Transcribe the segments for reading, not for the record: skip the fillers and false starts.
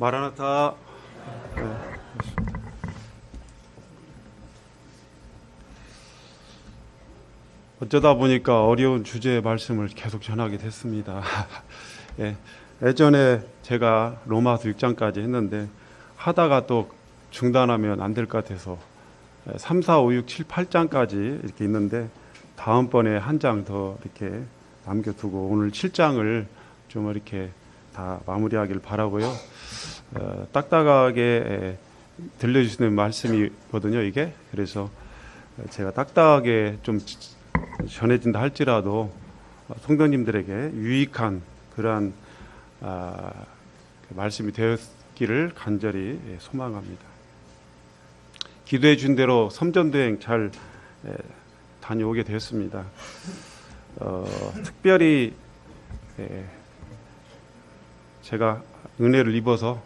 마라나타. 어쩌다 보니까 어려운 주제의 말씀을 계속 전하게 됐습니다. 예, 예전에 제가 로마서 6장까지 했는데 하다가 또 중단하면 안 될 것 같아서 3, 4, 5, 6, 7, 8장까지 이렇게 있는데 다음번에 한 장 더 이렇게 남겨두고 오늘 7장을 좀 이렇게 다 마무리하길 바라고요. 딱딱하게 들려주시는 말씀이거든요, 이게. 그래서 제가 딱딱하게 좀 전해진다 할지라도 성도님들에게 유익한 그러한 말씀이 되었기를 간절히 소망합니다. 기도해 준 대로 섬전도행 잘 다녀오게 되었습니다. 특별히 제가 은혜를 입어서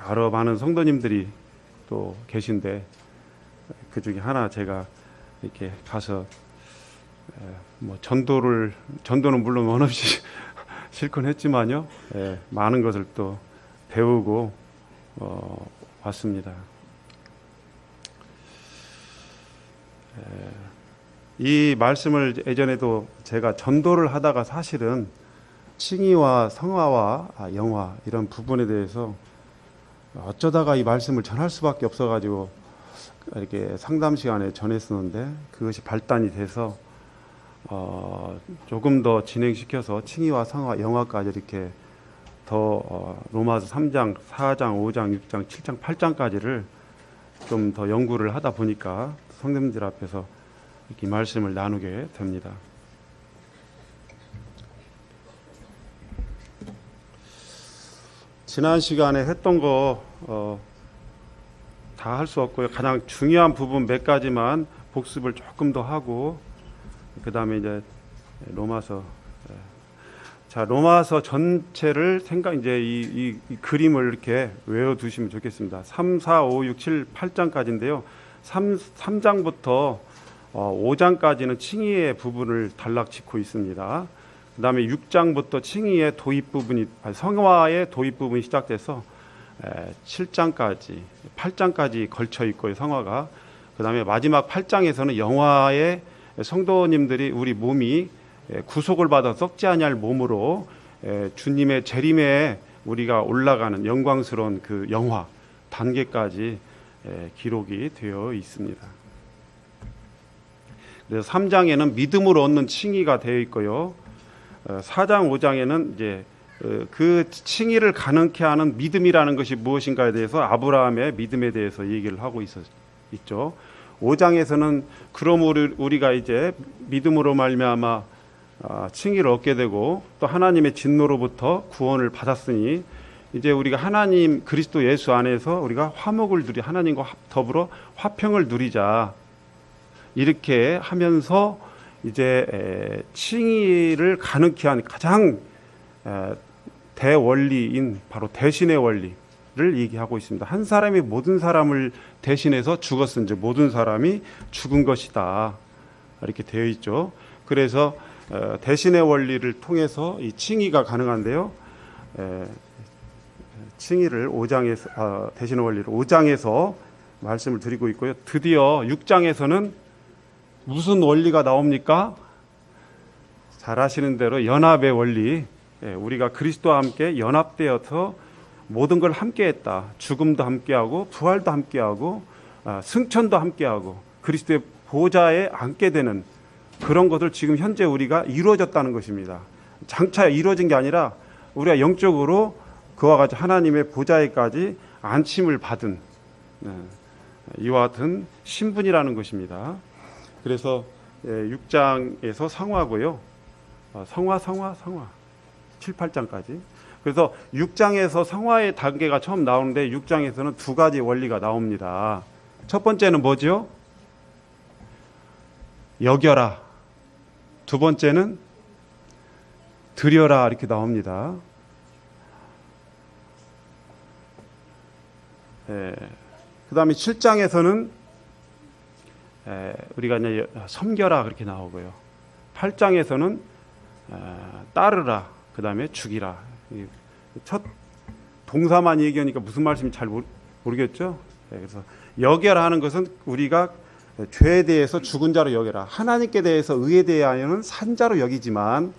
여러 많은 성도님들이 또 계신데 그 중에 하나 제가 이렇게 가서 뭐 전도는 물론 원 없이 실컷 했지만요, 많은 것을 또 배우고 왔습니다. 이 말씀을 예전에도 제가 전도를 하다가 사실은 칭의와 성화와 영화 이런 부분에 대해서 어쩌다가 이 말씀을 전할 수밖에 없어가지고 이렇게 상담 시간에 전했었는데 그것이 발단이 돼서 조금 더 진행시켜서 칭의와 성화, 영화까지 이렇게 더 로마서 3장, 4장, 5장, 6장, 7장, 8장까지를 좀 더 연구를 하다 보니까 성도님들 앞에서 이렇게 말씀을 나누게 됩니다. 지난 시간에 했던 거 다 할 수 없고요. 가장 중요한 부분 몇 가지만 복습을 조금 더 하고 그 다음에 이제 로마서 로마서 전체를 이제 이 그림을 이렇게 외워두시면 좋겠습니다. 3, 4, 5, 6, 7, 8장까지인데요. 3장부터 5장까지는 칭의의 부분을 단락 짚고 있습니다. 그 다음에 6장부터 칭의의 도입 부분이, 성화의 도입 부분이 시작돼서 7장까지, 8장까지 걸쳐 있고요, 성화가. 그 다음에 마지막 8장에서는 영화의 성도님들이 우리 몸이 구속을 받아 썩지 아니할 몸으로 주님의 재림에 우리가 올라가는 영광스러운 그 영화 단계까지 기록이 되어 있습니다. 그래서 3장에는 믿음으로 얻는 칭의가 되어 있고요. 4장, 5장에는 이제 그 칭의를 가능케 하는 믿음이라는 것이 무엇인가에 대해서 아브라함의 믿음에 대해서 얘기를 하고 있죠. 5장에서는 그럼 우리가 이제 믿음으로 말미암아 칭의를 얻게 되고 또 하나님의 진노로부터 구원을 받았으니 이제 우리가 하나님 그리스도 예수 안에서 우리가 화목을 누리 하나님과 더불어 화평을 누리자 이렇게 하면서 이제 칭의를 가능케 한 가장 대원리인 바로 대신의 원리를 얘기하고 있습니다. 한 사람이 모든 사람을 대신해서 죽었은즉 모든 사람이 죽은 것이다 이렇게 되어 있죠. 그래서 대신의 원리를 통해서 이 칭의가 가능한데요. 칭의를 5장에서 대신의 원리를 5장에서 말씀을 드리고 있고요. 드디어 6장에서는 무슨 원리가 나옵니까? 잘 아시는 대로 연합의 원리. 우리가 그리스도와 함께 연합되어서 모든 걸 함께했다. 죽음도 함께하고 부활도 함께하고 승천도 함께하고 그리스도의 보좌에 앉게 되는 그런 것을 지금 현재 우리가 이루어졌다는 것입니다. 장차 이루어진 게 아니라 우리가 영적으로 그와 같이 하나님의 보좌에까지 안침을 받은 이와 같은 신분이라는 것입니다. 그래서 6장에서 성화고요. 성화 7, 8장까지. 그래서 6장에서 성화의 단계가 처음 나오는데 6장에서는 두 가지 원리가 나옵니다. 첫 번째는 뭐죠? 여겨라. 두 번째는 드려라 이렇게 나옵니다. 그 다음에 7장에서는 우리가 이제 섬겨라 그렇게 나오고요. 8장에서는 따르라 그 다음에 죽이라. 첫 동사만 얘기하니까 무슨 말씀인지 잘 모르겠죠. 그래서 여겨라 하는 것은 우리가 죄에 대해서 죽은 자로 여겨라. 하나님께 대해서 의에 대하여는 산 자로 여기지만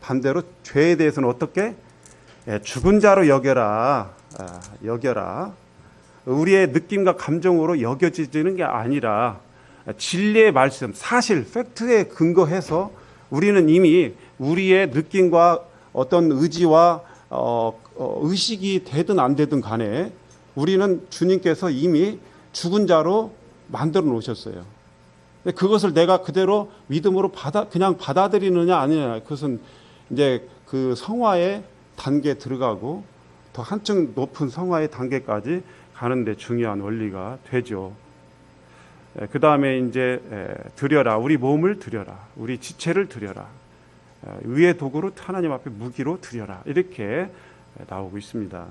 반대로 죄에 대해서는 어떻게? 죽은 자로 여겨라. 여겨라. 우리의 느낌과 감정으로 여겨지는 게 아니라 진리의 말씀, 사실, 팩트에 근거해서 우리는 이미 우리의 느낌과 어떤 의지와 의식이 되든 안 되든 간에 우리는 주님께서 이미 죽은 자로 만들어 놓으셨어요. 근데 그것을 내가 그대로 믿음으로 그냥 받아들이느냐 아니냐, 그것은 이제 그 성화의 단계에 들어가고 더 한층 높은 성화의 단계까지 가는데 중요한 원리가 되죠. 그 다음에 이제 드려라, 우리 몸을 드려라, 우리 지체를 드려라, 의의 도구로 하나님 앞에 무기로 드려라, 이렇게 나오고 있습니다.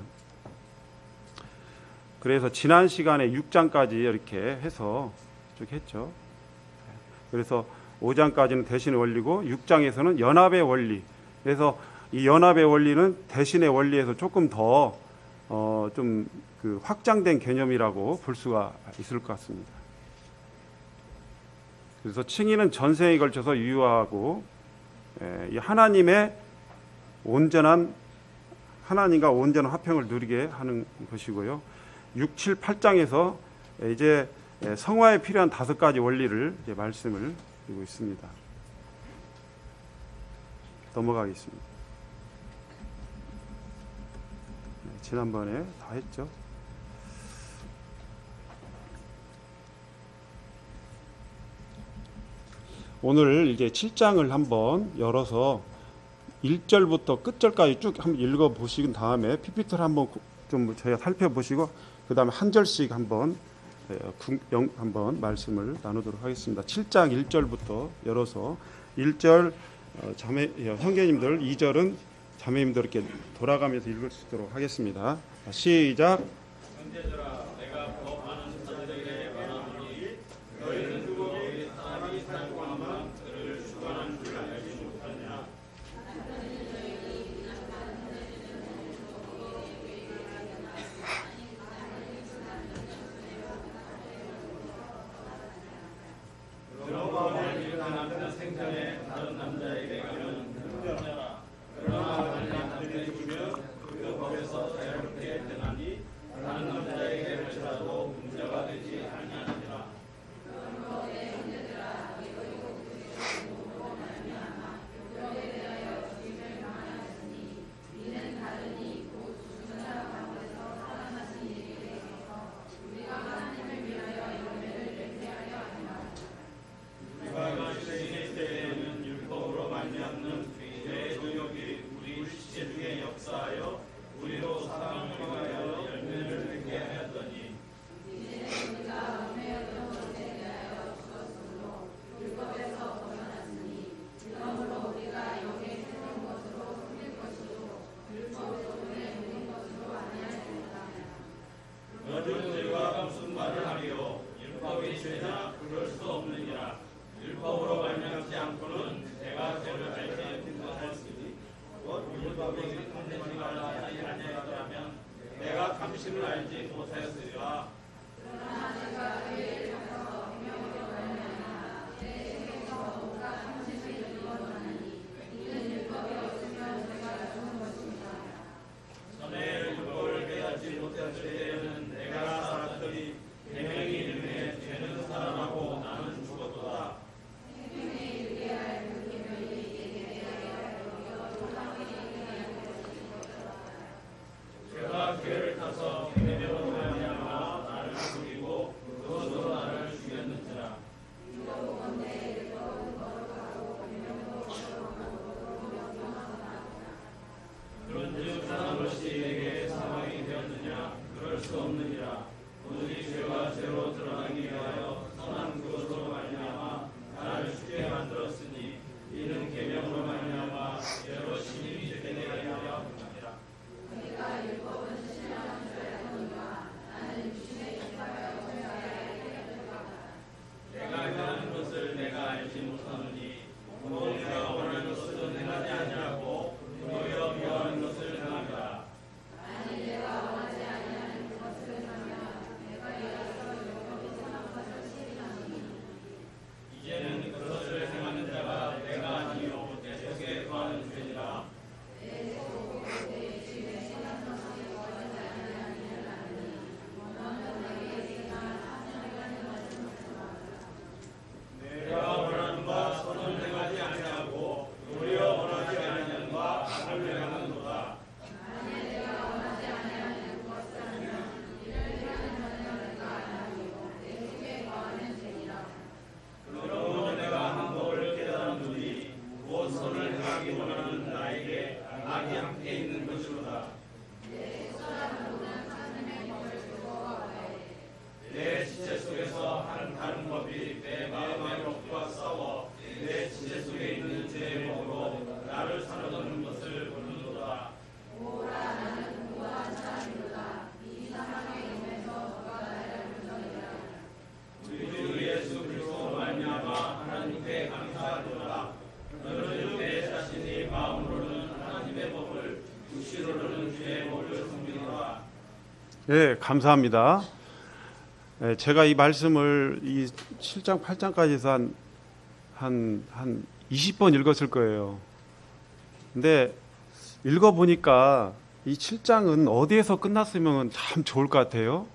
그래서 지난 시간에 6장까지 이렇게 해서 쭉 했죠. 그래서 5장까지는 대신의 원리고 6장에서는 연합의 원리. 그래서 이 연합의 원리는 대신의 원리에서 조금 더 좀 그 확장된 개념이라고 볼 수가 있을 것 같습니다. 그래서 칭의는 전생에 걸쳐서 유효하고 이 하나님의 온전한 하나님과 온전한 화평을 누리게 하는 것이고요. 6, 7, 8장에서 이제 성화에 필요한 5가지 원리를 이제 말씀을 드리고 있습니다. 넘어가겠습니다. 지난번에 다 했죠. 오늘 이제 7장을 한번 열어서 1절부터 끝절까지 쭉 한번 읽어보신 다음에 PPT를 한번 좀 저희가 살펴보시고 그 다음에 한 절씩 한번 말씀을 나누도록 하겠습니다. 7장 1절부터 열어서 1절 형제님들, 2절은 자매님들 이렇게 돌아가면서 읽을 수 있도록 하겠습니다. 시작. 형제들아, 내가 더 많은 사람들에게 말하노니 너희는 그의 사람이 살고 하면 그를 주관한 줄 알지 못하냐. 그러므로 만일 남편 생전에 다른 남자에게 가면 흥정하라. 그러나 만일 남편이 죽으면 그 법에서 자유롭게 되나니 다른 남자에게 할지라도 문제가 되지 아니하니라. 네, 감사합니다. 제가 이 말씀을 이 7장, 8장까지 해서 한 20번 읽었을 거예요. 근데 읽어보니까 이 7장은 어디에서 끝났으면 참 좋을 것 같아요.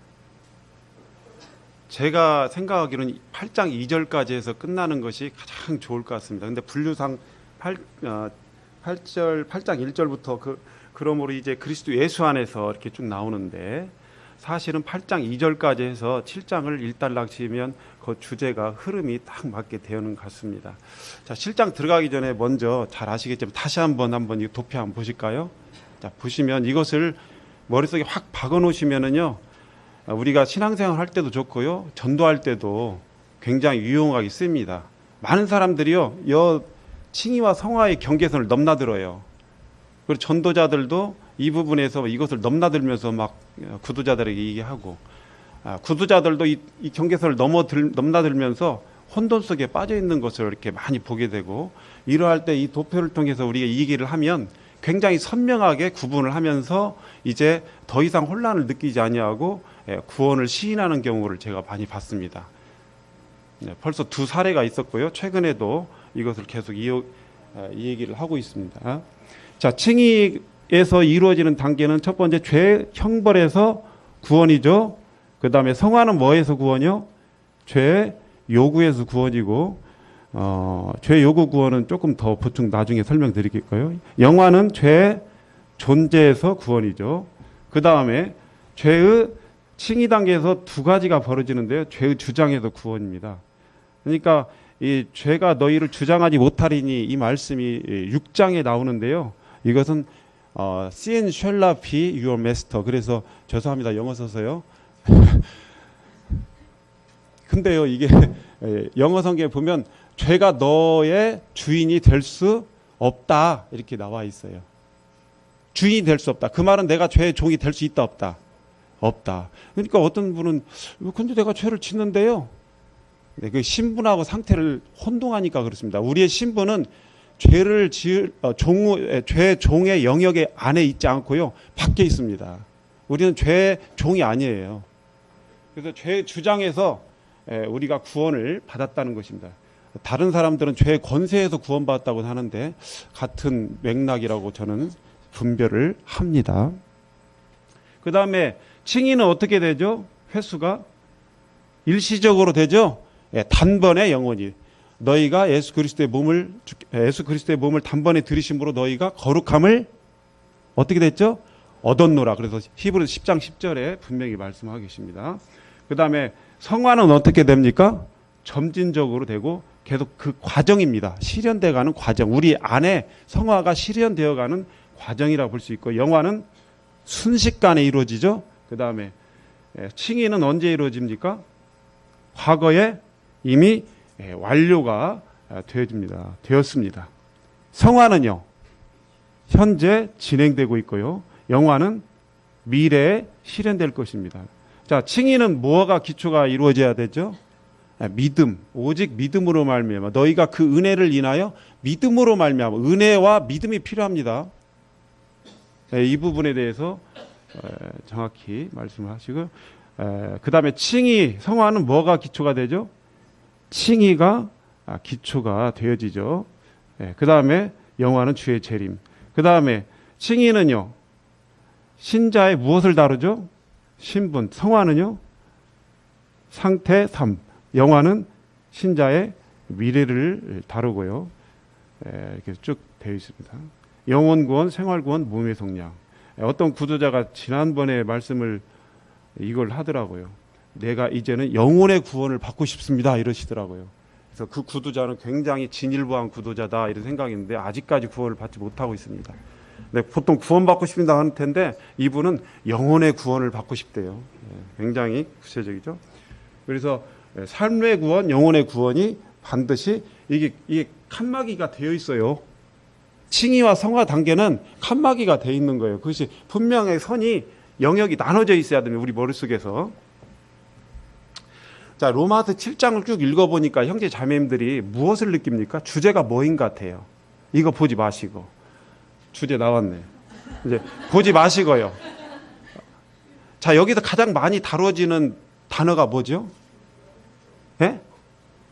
제가 생각하기로는 8장 2절까지 해서 끝나는 것이 가장 좋을 것 같습니다. 근데 분류상 8장 1절부터 그러므로 이제 그리스도 예수 안에서 이렇게 쭉 나오는데, 사실은 8장 2절까지 해서 7장을 일단락 지으면 그 주제가 흐름이 딱 맞게 되는 것 같습니다. 자, 7장 들어가기 전에 먼저 잘 아시겠지만 다시 한번 이 도표 한번 보실까요? 자, 보시면 이것을 머릿속에 확 박아 놓으시면은요, 우리가 신앙생활 할 때도 좋고요, 전도할 때도 굉장히 유용하게 씁니다. 많은 사람들이요, 칭의와 성화의 경계선을 넘나들어요. 그리고 전도자들도 이 부분에서 이것을 넘나들면서 막 구도자들에게 얘기하고, 구도자들도 이 경계선을 넘나들면서 혼돈 속에 빠져 있는 것을 이렇게 많이 보게 되고, 이러할 때 이 도표를 통해서 우리가 이 얘기를 하면 굉장히 선명하게 구분을 하면서 이제 더 이상 혼란을 느끼지 아니하고 구원을 시인하는 경우를 제가 많이 봤습니다. 벌써 2사례가 있었고요, 최근에도 이것을 계속 이 얘기를 하고 있습니다. 자, 칭의에서 이루어지는 단계는 첫 번째 죄 형벌에서 구원이죠. 그 다음에 성화는 뭐에서 구원이요? 죄 요구에서 구원이고, 죄 요구 구원은 조금 더 보충 나중에 설명드릴게요. 영화는 죄 존재에서 구원이죠. 그 다음에 죄의 칭의 단계에서 2가지가 벌어지는데요, 죄의 주장에서 구원입니다. 그러니까 이 죄가 너희를 주장하지 못하리니, 이 말씀이 6장에 나오는데요, 이것은 sin shall not be your master. 그래서 죄송합니다, 영어 써서요. 근데요, 이게 영어 성경에 보면 죄가 너의 주인이 될 수 없다 이렇게 나와 있어요. 주인이 될 수 없다. 그 말은 내가 죄의 종이 될 수 있다, 없다? 없다. 그러니까 어떤 분은 근데 내가 죄를 짓는데요, 그 신분하고 상태를 혼동하니까 그렇습니다. 우리의 신분은 죄를 지을 죄 종의 영역에 안에 있지 않고요, 밖에 있습니다. 우리는 죄 종이 아니에요. 그래서 죄 주장에서 우리가 구원을 받았다는 것입니다. 다른 사람들은 죄의 권세에서 구원받았다고 하는데 같은 맥락이라고 저는 분별을 합니다. 그 다음에 칭의는 어떻게 되죠? 횟수가 일시적으로 되죠. 단번에 영원히 너희가 예수 그리스도의 몸을 단번에 들이심으로 너희가 거룩함을 어떻게 됐죠? 얻었노라. 그래서 히브리서 10장 10절에 분명히 말씀하고 계십니다. 그 다음에 성화는 어떻게 됩니까? 점진적으로 되고 계속 그 과정입니다. 실현되어가는 과정. 우리 안에 성화가 실현되어가는 과정이라고 볼 수 있고, 영화는 순식간에 이루어지죠. 그 다음에 칭의는 언제 이루어집니까? 과거에 이미 완료가 되었습니다. 성화는요, 현재 진행되고 있고요, 영화는 미래에 실현될 것입니다. 자, 칭의는 뭐가 기초가 이루어져야 되죠? 믿음, 오직 믿음으로 말미암아 너희가 그 은혜를 인하여 믿음으로 말미암아, 은혜와 믿음이 필요합니다. 이 부분에 대해서 정확히 말씀하시고, 그 다음에 칭의, 성화는 뭐가 기초가 되죠? 칭의가 기초가 되어지죠. 그 다음에 영화는 주의 재림. 그 다음에 칭의는요, 신자의 무엇을 다루죠? 신분. 성화는요, 상태 3. 영화는 신자의 미래를 다루고요. 이렇게 쭉 되어 있습니다. 영혼 구원, 생활 구원, 몸의 성량. 어떤 구도자가 지난번에 말씀을 이걸 하더라고요. 내가 이제는 영혼의 구원을 받고 싶습니다 이러시더라고요. 그래서 그 구도자는 굉장히 진일보한 구도자다 이런 생각이 있는데 아직까지 구원을 받지 못하고 있습니다. 네, 보통 구원받고 싶습니다 하는 텐데 이분은 영혼의 구원을 받고 싶대요. 굉장히 구체적이죠. 그래서 삶의 구원, 영혼의 구원이 반드시 이게 칸막이가 되어 있어요. 칭의와 성화 단계는 칸막이가 되어 있는 거예요. 그것이 분명히 선이 영역이 나눠져 있어야 됩니다. 우리 머릿속에서. 자, 로마서 7장을 쭉 읽어보니까 형제 자매님들이 무엇을 느낍니까? 주제가 뭐인 것 같아요? 이거 보지 마시고. 주제 나왔네. 이제 보지 마시고요. 자, 여기서 가장 많이 다뤄지는 단어가 뭐죠? 예?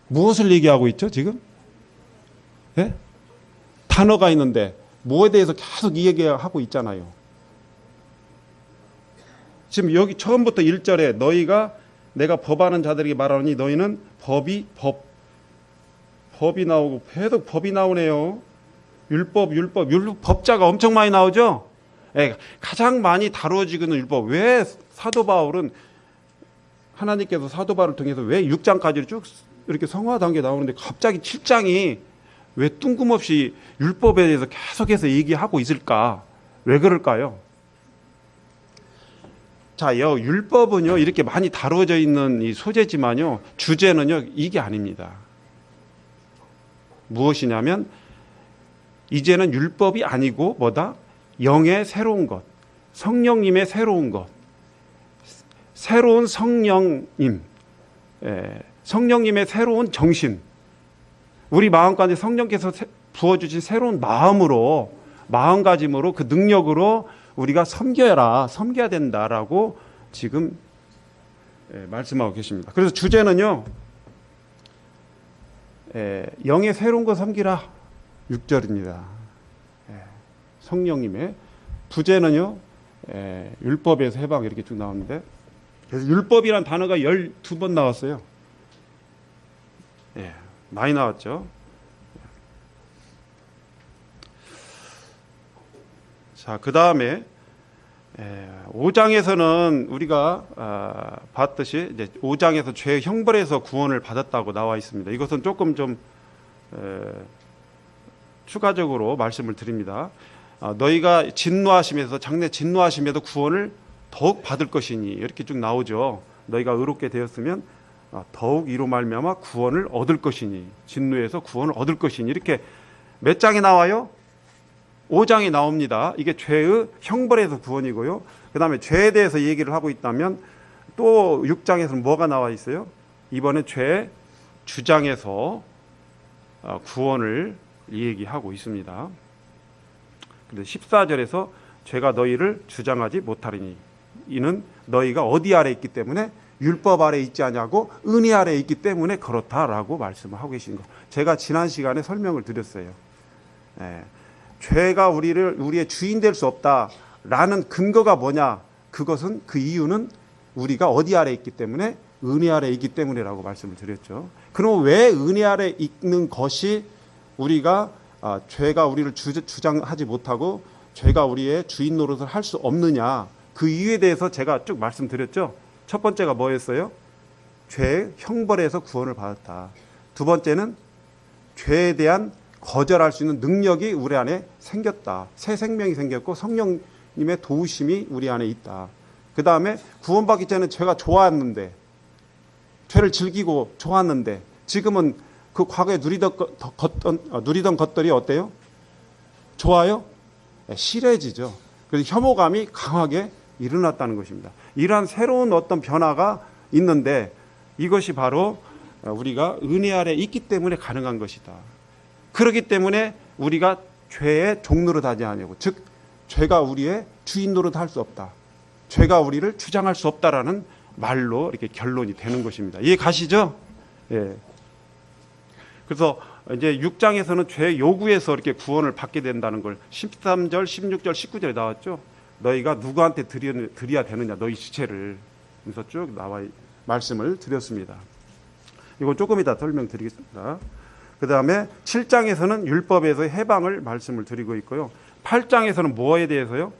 무엇을 얘기하고 있죠, 지금? 예? 단어가 있는데 뭐에 대해서 계속 이 얘기하고 있잖아요. 지금 여기 처음부터 1절에 너희가 내가 법하는 자들에게 말하노니 너희는 법이 나오고 계속 법이 나오네요. 율법 법자가 엄청 많이 나오죠. 예, 가장 많이 다뤄지는 율법. 왜 사도 바울은 하나님께서 사도 바울을 통해서 왜 6장까지 쭉 이렇게 성화 단계 나오는데 갑자기 7장이 왜 뜬금없이 율법에 대해서 계속해서 얘기하고 있을까? 왜 그럴까요? 자, 율법은요 이렇게 많이 다뤄져 있는 이 소재지만요 주제는요 이게 아닙니다. 무엇이냐면 이제는 율법이 아니고 뭐다? 영의 새로운 것, 성령님의 새로운 것, 새로운 성령님, 성령님의 새로운 정신, 우리 마음 가운데 성령께서 부어주신 새로운 마음가짐으로 그 능력으로 우리가 섬겨야 된다라고 지금 말씀하고 계십니다. 그래서 주제는요, 영의 새로운 거 섬기라 6절입니다. 성령님의 부제는요, 율법에서 해방 이렇게 쭉 나오는데, 그래서 율법이란 단어가 12번 나왔어요. 많이 나왔죠. 자, 그 다음에 5장에서는 우리가 봤듯이 이제 5장에서 죄 형벌에서 구원을 받았다고 나와 있습니다. 이것은 조금 좀 추가적으로 말씀을 드립니다. 너희가 진노하심에서 장래 진노하심에도 구원을 더욱 받을 것이니 이렇게 쭉 나오죠. 너희가 의롭게 되었으면 더욱 이로 말미암아 구원을 얻을 것이니, 진노에서 구원을 얻을 것이니, 이렇게 몇 장에 나와요? 5장에 나옵니다. 이게 죄의 형벌에서 구원이고요. 그 다음에 죄에 대해서 얘기를 하고 있다면 또 6장에서는 뭐가 나와 있어요? 이번에 죄 주장에서 구원을 얘기하고 있습니다. 근데 14절에서 죄가 너희를 주장하지 못하리니 이는 너희가 어디 아래 있기 때문에, 율법 아래 있지 않냐고 은혜 아래 있기 때문에 그렇다라고 말씀을 하고 계신 거. 제가 지난 시간에 설명을 드렸어요. 죄가 우리의 주인 될 수 없다라는 근거가 뭐냐? 그것은, 그 이유는 우리가 어디 아래 있기 때문에, 은혜 아래 있기 때문에라고 말씀을 드렸죠. 그럼 왜 은혜 아래 있는 것이 우리가 죄가 우리를 주장하지 못하고 죄가 우리의 주인 노릇을 할 수 없느냐? 그 이유에 대해서 제가 쭉 말씀드렸죠. 첫 번째가 뭐였어요? 죄의 형벌에서 구원을 받았다. 두 번째는 죄에 대한 거절할 수 있는 능력이 우리 안에 생겼다. 새 생명이 생겼고 성령님의 도우심이 우리 안에 있다. 그 다음에 구원받기 전에 죄가 좋았는데, 죄를 즐기고 좋았는데 지금은 그 과거에 누리던 것들이 어때요? 좋아요? 싫어지죠. 그래서 혐오감이 강하게 일어났다는 것입니다. 이러한 새로운 어떤 변화가 있는데 이것이 바로 우리가 은혜 아래 있기 때문에 가능한 것이다. 그렇기 때문에 우리가 죄의 종노릇 하지 아니하고, 즉 죄가 우리의 주인 노릇 할 수 없다. 죄가 우리를 주장할 수 없다라는 말로 이렇게 결론이 되는 것입니다. 이해 가시죠? 예. 그래서 이제 6장에서는 죄 요구에서 이렇게 구원을 받게 된다는 걸 13절, 16절, 19절에 나왔죠. 너희가 누구한테 드려야 되느냐, 너희 지체를. 그래서 쭉 나와 말씀을 드렸습니다. 이건 조금 이따 설명드리겠습니다. 그 다음에 7장에서는 율법에서 해방을 말씀을 드리고 있고요. 8장에서는 뭐에 대해서요?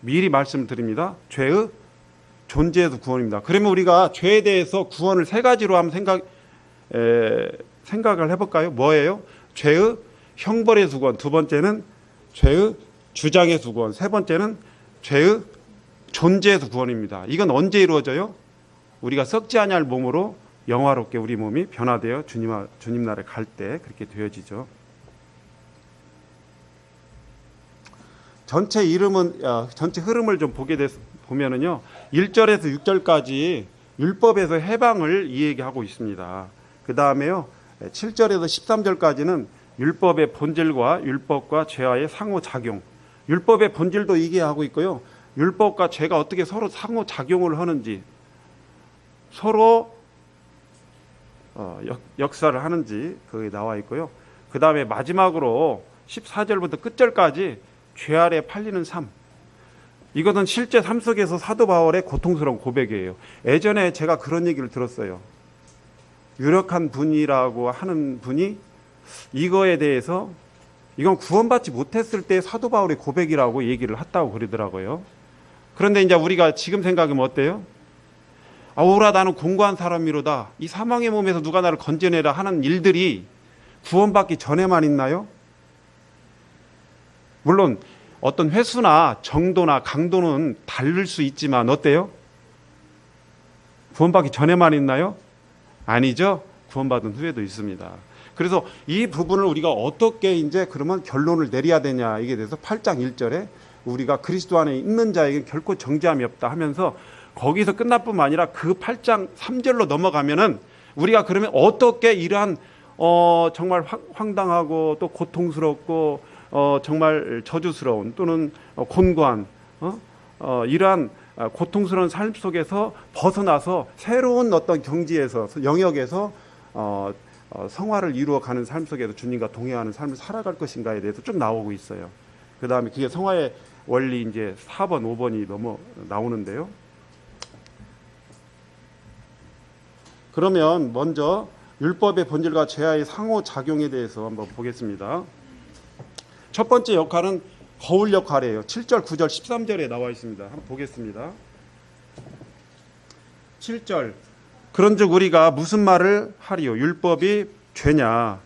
미리 말씀드립니다. 죄의 존재에서 구원입니다. 그러면 우리가 죄에 대해서 구원을 세 가지로 한번 생각을 해볼까요? 뭐예요? 죄의 형벌에서 구원, 두 번째는 죄의 주장에서 구원, 세 번째는 죄의 존재에서 구원입니다. 이건 언제 이루어져요? 우리가 썩지 아니할 몸으로 영화롭게 우리 몸이 변화되어 주님 나라에 갈 때 그렇게 되어지죠. 전체 흐름을 좀 보면은요, 1절에서 6절까지 율법에서 해방을 이야기하고 있습니다. 그 다음에요, 7절에서 13절까지는 율법의 본질과 율법과 죄와의 상호작용, 율법의 본질도 얘기하고 있고요, 율법과 죄가 어떻게 서로 상호작용을 하는지, 서로 역사를 하는지 그게 나와 있고요. 그 다음에 마지막으로 14절부터 끝절까지 죄 아래 팔리는 삶. 이것은 실제 삶 속에서 사도 바울의 고통스러운 고백이에요. 예전에 제가 그런 얘기를 들었어요. 유력한 분이라고 하는 분이 이거에 대해서 이건 구원받지 못했을 때 사도 바울의 고백이라고 얘기를 했다고 그러더라고요. 그런데 이제 우리가 지금 생각하면 어때요? 오라 나는 공고한 사람이로다. 이 사망의 몸에서 누가 나를 건져내라 하는 일들이 구원받기 전에만 있나요? 물론 어떤 횟수나 정도나 강도는 다를 수 있지만 어때요? 구원받기 전에만 있나요? 아니죠. 구원받은 후에도 있습니다. 그래서 이 부분을 우리가 어떻게 이제 그러면 결론을 내려야 되냐 이게 대해서 8장 1절에 우리가 그리스도 안에 있는 자에게 결코 정죄함이 없다 하면서 거기서 끝날 뿐만 아니라 그 8장 3절로 넘어가면은 우리가 그러면 어떻게 이러한 정말 황당하고 또 고통스럽고 정말 저주스러운 또는 곤고한 이러한 고통스러운 삶 속에서 벗어나서 새로운 어떤 경지에서 영역에서 성화를 이루어가는 삶 속에서 주님과 동행하는 삶을 살아갈 것인가에 대해서 쭉 나오고 있어요. 그 다음에 그게 성화의 원리 이제 4번, 5번이 나오는데요. 그러면 먼저 율법의 본질과 죄의 상호작용에 대해서 한번 보겠습니다. 첫 번째 역할은 거울 역할이에요. 7절, 9절, 13절에 나와 있습니다. 한번 보겠습니다. 7절 그런즉 우리가 무슨 말을 하리요? 율법이 죄냐?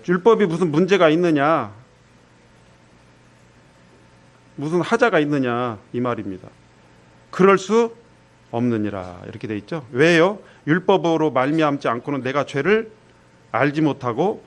율법이 무슨 문제가 있느냐? 무슨 하자가 있느냐? 이 말입니다. 그럴 수 없느니라 이렇게 돼 있죠. 왜요? 율법으로 말미암지 않고는 내가 죄를 알지 못하고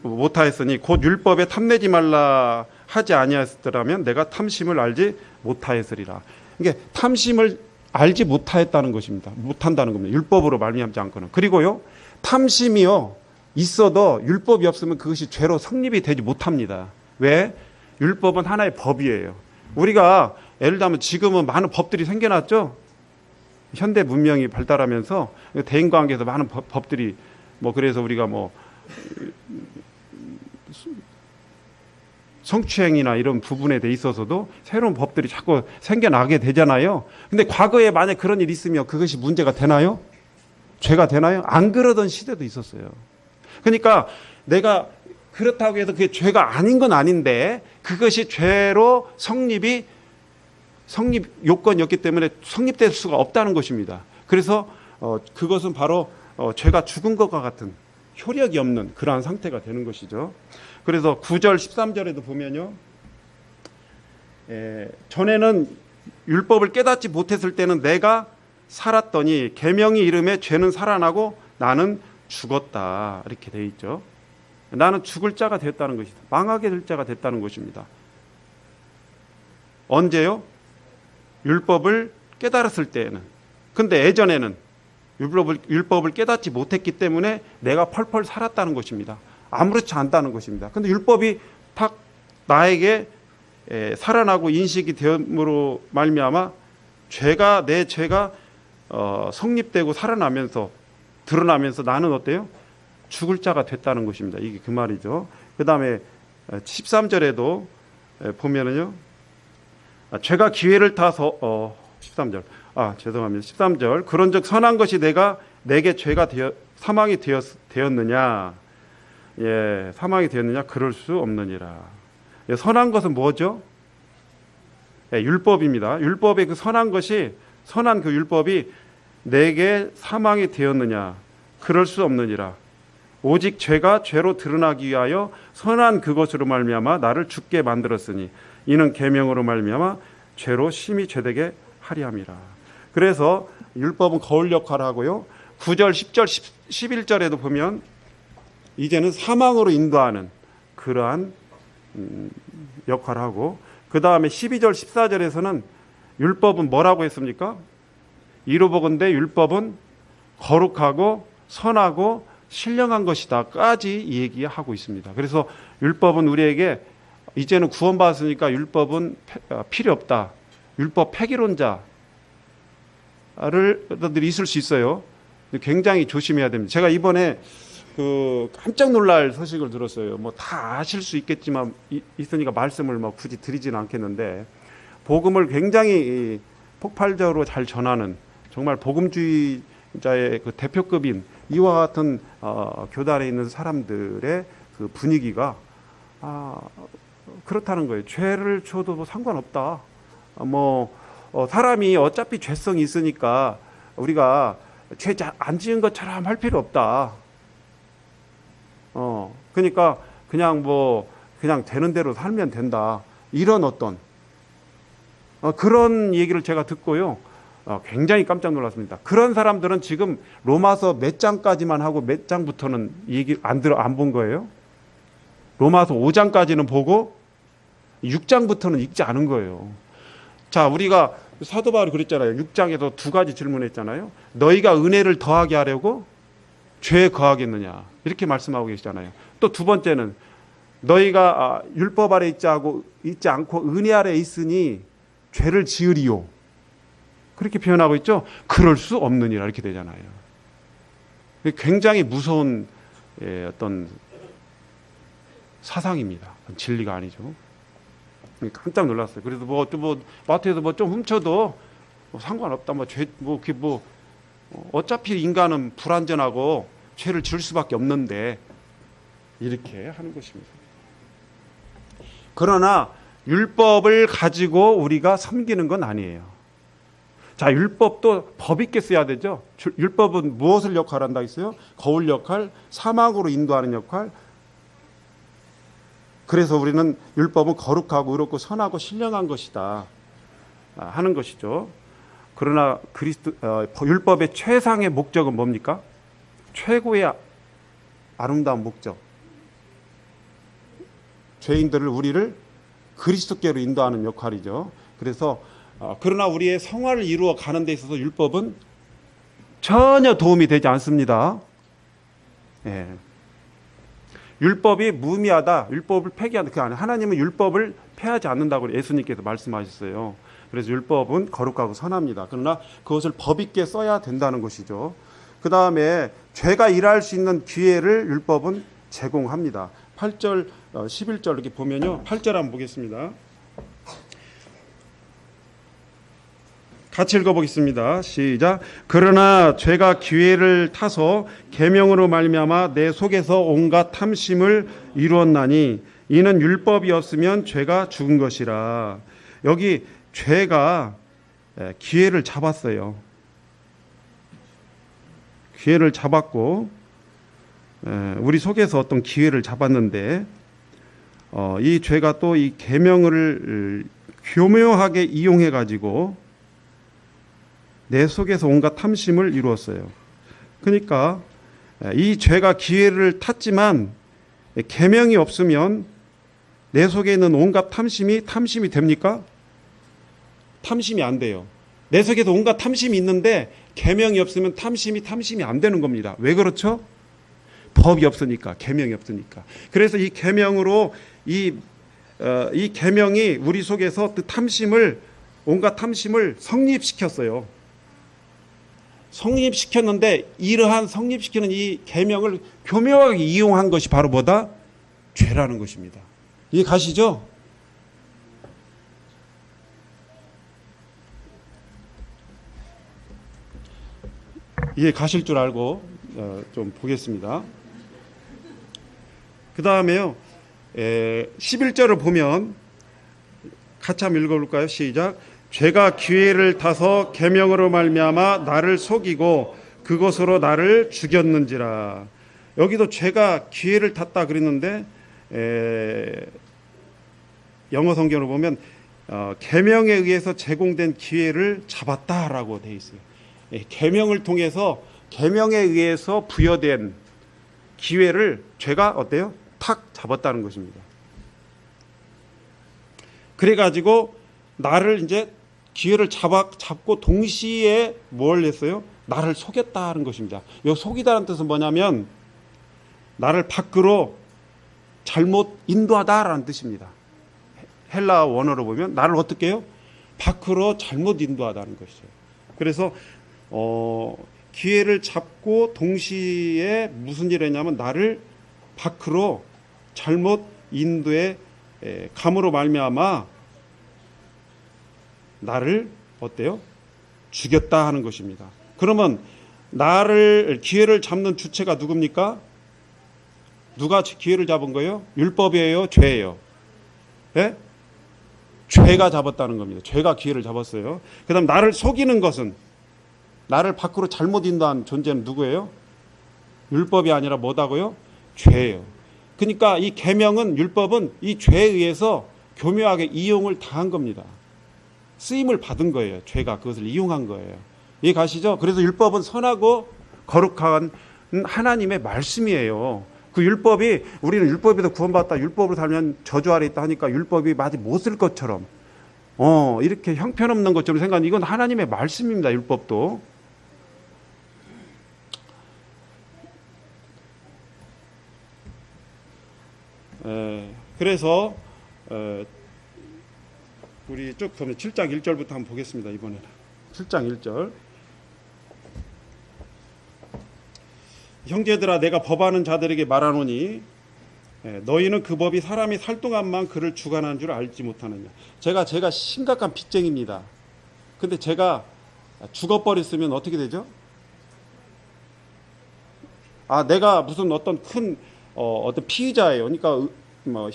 못하였으니 곧 율법에 탐내지 말라 하지 아니하였더라면 내가 탐심을 알지 못하였으리라. 이게 탐심을 알지 못하였다는 것입니다. 못한다는 겁니다. 율법으로 말미암지 않고는. 그리고요, 탐심이요 있어도 율법이 없으면 그것이 죄로 성립이 되지 못합니다. 왜? 율법은 하나의 법이에요. 우리가 예를 들면 지금은 많은 법들이 생겨났죠. 현대 문명이 발달하면서 대인관계에서 많은 법들이 그래서 우리가 성추행이나 이런 부분에 대 있어서도 새로운 법들이 자꾸 생겨나게 되잖아요. 근데 과거에 만약 그런 일이 있으면 그것이 문제가 되나요? 죄가 되나요? 안 그러던 시대도 있었어요. 그러니까 내가 그렇다고 해서 그게 죄가 아닌 건 아닌데 그것이 죄로 성립 요건이었기 때문에 성립될 수가 없다는 것입니다. 그래서 그것은 바로 죄가 죽은 것과 같은 효력이 없는 그러한 상태가 되는 것이죠. 그래서 9절 13절에도 보면요, 전에는 율법을 깨닫지 못했을 때는 내가 살았더니 계명이 이름에 죄는 살아나고 나는 죽었다 이렇게 돼 있죠. 나는 죽을 자가 됐다는 것이다. 망하게 될 자가 됐다는 것입니다. 언제요? 율법을 깨달았을 때에는. 근데 예전에는 율법을 깨닫지 못했기 때문에 내가 펄펄 살았다는 것입니다. 아무렇지 않다는 것입니다. 근데 율법이 딱 나에게 살아나고 인식이 되므로 말미암아 내 죄가 성립되고 살아나면서 드러나면서 나는 어때요? 죽을 자가 됐다는 것입니다. 이게 그 말이죠. 그 다음에 13절에도 보면은요, 죄가 기회를 타서 13절. 죄송합니다. 13절. 그런즉 선한 것이 내게 죄가 사망이 되었느냐? 예, 사망이 되었느냐? 그럴 수 없느니라. 예, 선한 것은 뭐죠? 예, 율법입니다. 율법의 그 선한 그 율법이 내게 사망이 되었느냐? 그럴 수 없느니라. 오직 죄가 죄로 드러나기 위하여 선한 그것으로 말미암아 나를 죽게 만들었으니 이는 계명으로 말미암아 죄로 심히 죄되게 하리 함이라. 그래서 율법은 거울 역할을 하고요. 9절, 10절, 11절에도 보면 이제는 사망으로 인도하는 그러한 역할을 하고, 그 다음에 12절, 14절에서는 율법은 뭐라고 했습니까? 이로보건대 율법은 거룩하고 선하고 신령한 것이다까지 얘기하고 있습니다. 그래서 율법은 우리에게 이제는 구원받았으니까 율법은 필요 없다. 율법 폐기론자를 있을 수 있어요. 굉장히 조심해야 됩니다. 제가 이번에 깜짝 놀랄 소식을 들었어요. 뭐 다 아실 수 있겠지만 있으니까 말씀을 뭐 굳이 드리지는 않겠는데, 복음을 굉장히 폭발적으로 잘 전하는 정말 복음주의자의 그 대표급인 이와 같은 교단에 있는 사람들의 그 분위기가 그렇다는 거예요. 죄를 줘도 뭐 상관없다. 사람이 어차피 죄성이 있으니까 우리가 죄 안 지은 것처럼 할 필요 없다. 그러니까 그냥 되는 대로 살면 된다. 이런 어떤 그런 얘기를 제가 듣고요. 굉장히 깜짝 놀랐습니다. 그런 사람들은 지금 로마서 몇 장까지만 하고 몇 장부터는 얘기 안 본 거예요. 로마서 5장까지는 보고 6장부터는 읽지 않은 거예요. 자, 우리가 사도 바울이 그랬잖아요. 6장에서 두 가지 질문했잖아요. 너희가 은혜를 더하게 하려고 죄에 거하겠느냐, 이렇게 말씀하고 계시잖아요. 또 두 번째는 너희가 율법 아래 있지 않고 은혜 아래 있으니 죄를 지으리요, 그렇게 표현하고 있죠. 그럴 수 없느니라, 이렇게 되잖아요. 굉장히 무서운 어떤 사상입니다. 진리가 아니죠. 깜짝 놀랐어요. 그래서 마트에서 좀 훔쳐도 상관없다. 어차피 인간은 불완전하고 죄를 지을 수밖에 없는데, 이렇게 하는 것입니다. 그러나 율법을 가지고 우리가 섬기는 건 아니에요. 자, 율법도 법 있게 써야 되죠. 율법은 무엇을 역할한다 했어요? 거울 역할, 사막으로 인도하는 역할. 그래서 우리는 율법은 거룩하고 의롭고 선하고 신령한 것이다 하는 것이죠. 그러나 율법의 최상의 목적은 뭡니까? 최고의 아름다운 목적, 우리를 그리스도께로 인도하는 역할이죠. 그래서 그러나 우리의 성화를 이루어 가는 데 있어서 율법은 전혀 도움이 되지 않습니다. 율법이 무의미하다, 율법을 폐기한다, 그 안에 하나님은 율법을 폐하지 않는다고 예수님께서 말씀하셨어요. 그래서 율법은 거룩하고 선합니다. 그러나 그것을 법 있게 써야 된다는 것이죠. 그 다음에 죄가 일할 수 있는 기회를 율법은 제공합니다. 8절, 11절 이렇게 보면요. 8절 한번 보겠습니다. 같이 읽어보겠습니다. 시작. 그러나 죄가 기회를 타서 계명으로 말미암아 내 속에서 온갖 탐심을 이루었나니 이는 율법이 없으면 죄가 죽은 것이라. 여기 죄가 기회를 잡았어요. 기회를 잡았고, 우리 속에서 어떤 기회를 잡았는데, 이 죄가 또 이 계명을 교묘하게 이용해 가지고 내 속에서 온갖 탐심을 이루었어요. 그러니까 이 죄가 기회를 탔지만 계명이 없으면 내 속에 있는 온갖 탐심이 됩니까? 탐심이 안 돼요. 내 속에서 온갖 탐심이 있는데 계명이 없으면 탐심이 안 되는 겁니다. 왜 그렇죠? 법이 없으니까, 계명이 없으니까. 그래서 이 계명으로 이 계명이 우리 속에서 온갖 탐심을 성립시켰어요. 성립시켰는데 이러한 성립시키는 이 계명을 교묘하게 이용한 것이 바로 뭐다? 죄라는 것입니다. 이해 가시죠? 이해 가실 줄 알고 좀 보겠습니다. 그 다음에요, 11절을 보면 같이 한번 읽어볼까요? 시작. 죄가 기회를 타서 계명으로 말미암아 나를 속이고 그것으로 나를 죽였는지라. 여기도 죄가 기회를 탔다 그랬는데 영어 성경으로 보면 계명에 의해서 제공된 기회를 잡았다라고 돼 있어요. 계명을 통해서, 계명에 의해서 부여된 기회를 죄가 어때요? 탁 잡았다는 것입니다. 그래가지고 나를 이제 기회를 잡고 동시에 뭘 했어요? 나를 속였다는 것입니다. 이 속이다는 뜻은 뭐냐면 나를 밖으로 잘못 인도하다라는 뜻입니다. 헬라 원어로 보면 나를 어떻게 해요? 밖으로 잘못 인도하다는 것이죠. 그래서 기회를 잡고 동시에 무슨 일을 했냐면 나를 밖으로 잘못 인도해 감으로 말미암아 나를 어때요? 죽였다 하는 것입니다. 그러면 나를 기회를 잡는 주체가 누굽니까? 누가 기회를 잡은 거예요? 율법이에요? 죄예요? 예? 죄가 잡았다는 겁니다. 죄가 기회를 잡았어요. 그 다음 나를 속이는 것은, 나를 밖으로 잘못 인도한 존재는 누구예요? 율법이 아니라 뭐다고요? 죄예요. 그러니까 이 계명은, 율법은 이 죄에 의해서 교묘하게 이용을 당한 겁니다. 쓰임을 받은 거예요. 죄가 그것을 이용한 거예요. 이해 가시죠? 그래서 율법은 선하고 거룩한 하나님의 말씀이에요. 그 율법이, 우리는 율법에서 구원받았다, 율법으로 살면 저주 아래 있다 하니까 율법이 마치 못 쓸 것처럼 이렇게 형편없는 것처럼 생각하는, 이건 하나님의 말씀입니다. 율법도. 그래서 우리 쭉 보면 7장 1절부터 한번 보겠습니다. 이번에는 7장 1절. 형제들아, 내가 법하는 자들에게 말하노니 너희는 그 법이 사람이 살 동안만 그를 주관한 줄 알지 못하느냐. 제가 심각한 빚쟁입니다. 근데 제가 죽어버렸으면 어떻게 되죠? 내가 무슨 어떤 큰 어떤 피의자예요. 그러니까 뭐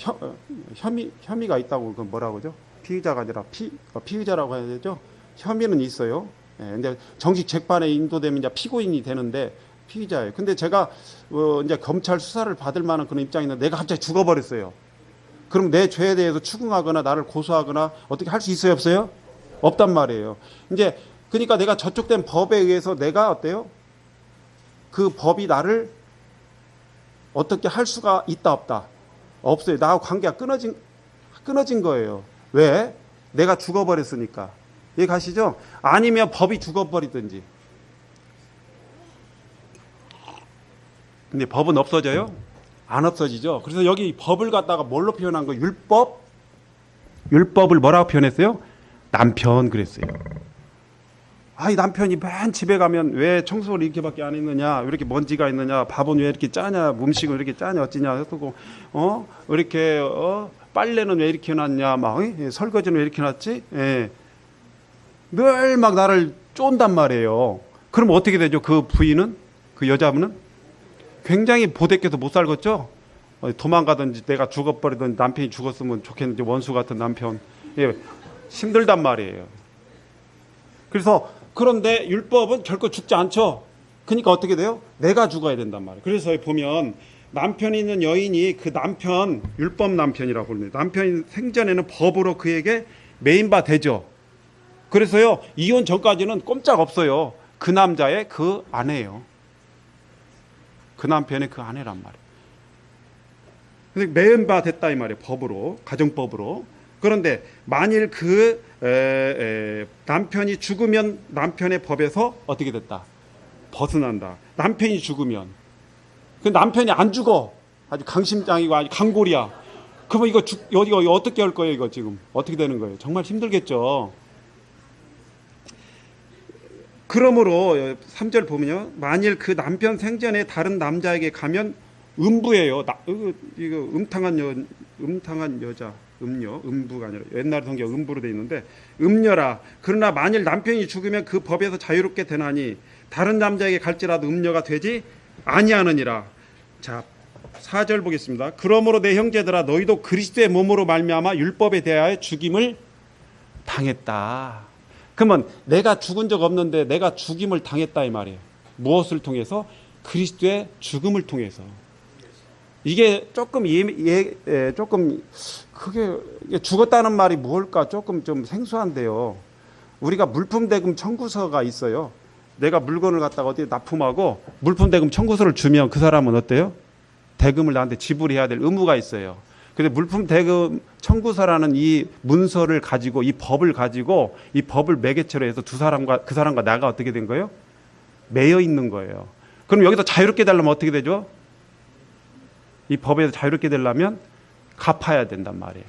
혐의가 있다고, 그 뭐라고 하죠? 피의자가 아니라 피의자라고 해야 되죠. 혐의는 있어요. 이제 정식 재판에 인도되면 이제 피고인이 되는데 피의자예요. 근데 제가 이제 검찰 수사를 받을 만한 그런 입장인데 내가 갑자기 죽어버렸어요. 그럼 내 죄에 대해서 추궁하거나 나를 고소하거나 어떻게 할 수 있어요, 없어요? 없단 말이에요. 이제 그러니까 내가 저촉된 법에 의해서 내가 어때요? 그 법이 나를 어떻게 할 수가 있다 없다? 없어요. 나하고 관계가 끊어진 거예요. 왜? 내가 죽어버렸으니까. 이해 가시죠? 아니면 법이 죽어버리든지. 근데 법은 없어져요? 안 없어지죠. 그래서 여기 법을 갖다가 뭘로 표현한 거예요? 율법? 율법을 뭐라고 표현했어요? 남편 그랬어요. 이 남편이 맨 집에 가면 왜 청소를 이렇게밖에 안 했느냐, 왜 이렇게 먼지가 있느냐, 밥은 왜 이렇게 짜냐, 음식은 왜 이렇게 짜냐, 어찌냐, 그리고 이렇게 빨래는 왜 이렇게 놨냐, 막 설거지는 왜 이렇게 놨지? 늘 막 나를 쫀단 말이에요. 그럼 어떻게 되죠? 그 부인은, 그 여자분은 굉장히 보대껴서 못 살겠죠. 도망가든지 내가 죽어버리든지 남편이 죽었으면 좋겠는데, 원수 같은 남편. 힘들단 말이에요. 그래서 그런데 율법은 결코 죽지 않죠. 그러니까 어떻게 돼요? 내가 죽어야 된단 말이에요. 그래서 보면 남편이 있는 여인이 그 남편, 율법 남편이라고 부릅니다. 남편이 생전에는 법으로 그에게 매인 바 되죠. 그래서요, 이혼 전까지는 꼼짝 없어요. 그 남자의 그 아내예요. 그 남편의 그 아내란 말이에요. 근데 매인 바 됐다 이 말이에요. 법으로, 가정법으로. 그런데 만일 그 남편이 죽으면 남편의 법에서 어떻게 됐다? 벗어난다. 남편이 죽으면. 그 남편이 안 죽어. 아주 강심장이고 아주 강골이야. 그러면 이거 어떻게 할 거예요? 이거 지금 어떻게 되는 거예요? 정말 힘들겠죠. 그러므로 3절 보면요, 만일 그 남편 생전에 다른 남자에게 가면 음부예요. 이거 음탕한 여자. 음부가 아니라 옛날 성경 음부로 되어 있는데, 음녀라. 그러나 만일 남편이 죽으면 그 법에서 자유롭게 되나니 다른 남자에게 갈지라도 음녀가 되지 아니하느니라. 자, 4절 보겠습니다. 그러므로 내 형제들아, 너희도 그리스도의 몸으로 말미암아 율법에 대하여 죽임을 당했다. 그러면 내가 죽은 적 없는데 내가 죽임을 당했다 이 말이에요. 무엇을 통해서? 그리스도의 죽음을 통해서. 이게 조금 조금 그게 죽었다는 말이 뭘까 조금 좀 생소한데요. 우리가 물품대금 청구서가 있어요. 내가 물건을 갖다가 어디에 납품하고 물품대금 청구서를 주면 그 사람은 어때요? 대금을 나한테 지불해야 될 의무가 있어요. 근데 물품대금 청구서라는 이 문서를 가지고, 이 법을 가지고, 이 법을 매개체로 해서 그 사람과 나가 어떻게 된 거예요? 매여 있는 거예요. 그럼 여기서 자유롭게 되려면 어떻게 되죠? 이 법에서 자유롭게 되려면 갚아야 된단 말이에요.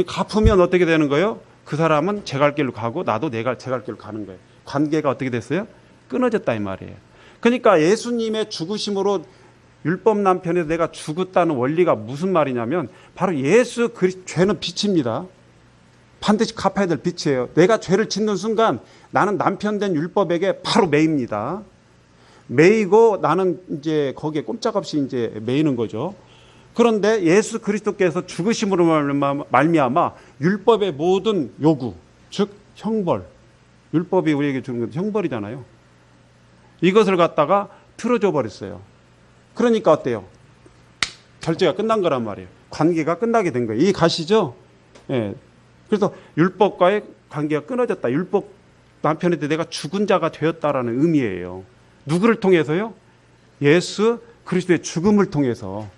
갚으면 어떻게 되는 거예요? 그 사람은 제 갈 길로 가고 나도 제 갈 길로 가는 거예요. 관계가 어떻게 됐어요? 끊어졌다 이 말이에요. 그러니까 예수님의 죽으심으로 율법 남편에서 내가 죽었다는 원리가 무슨 말이냐면 바로 죄는 빛입니다. 반드시 갚아야 될 빛이에요. 내가 죄를 짓는 순간 나는 남편 된 율법에게 바로 매입니다. 매이고 나는 이제 거기에 꼼짝없이 이제 매이는 거죠. 그런데 예수 그리스도께서 죽으심으로 말미암아 율법의 모든 요구, 즉 형벌, 율법이 우리에게 주는 건 형벌이잖아요. 이것을 갖다가 틀어줘 버렸어요. 그러니까 어때요? 절제가 끝난 거란 말이에요. 관계가 끝나게 된 거예요. 이해 가시죠? 예. 그래서 율법과의 관계가 끊어졌다. 율법 남편한테 내가 죽은 자가 되었다라는 의미예요. 누구를 통해서요? 예수 그리스도의 죽음을 통해서.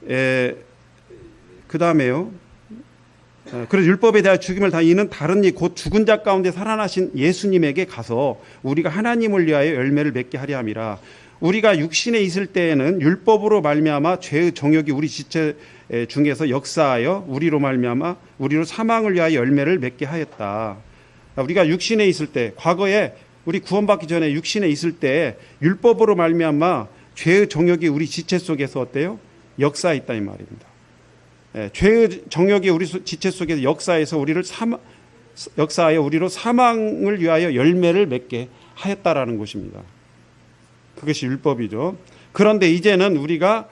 그 다음에요. 그래서 율법에 대한 죽임을 다 이는 다른 이 곧 죽은 자 가운데 살아나신 예수님에게 가서 우리가 하나님을 위하여 열매를 맺게 하려 함이라. 우리가 육신에 있을 때에는 율법으로 말미암아 죄의 정욕이 우리 지체 중에서 역사하여 우리로 말미암아 우리로 사망을 위하여 열매를 맺게 하였다. 우리가 육신에 있을 때, 과거에 우리 구원받기 전에 육신에 있을 때 율법으로 말미암아 죄의 정욕이 우리 지체 속에서 어때요? 역사했다 이 말입니다. 죄의 정욕이 우리 지체 속에서 역사해서 역사하여 우리로 사망을 위하여 열매를 맺게 하였다라는 것입니다. 그것이 율법이죠. 그런데 이제는 우리가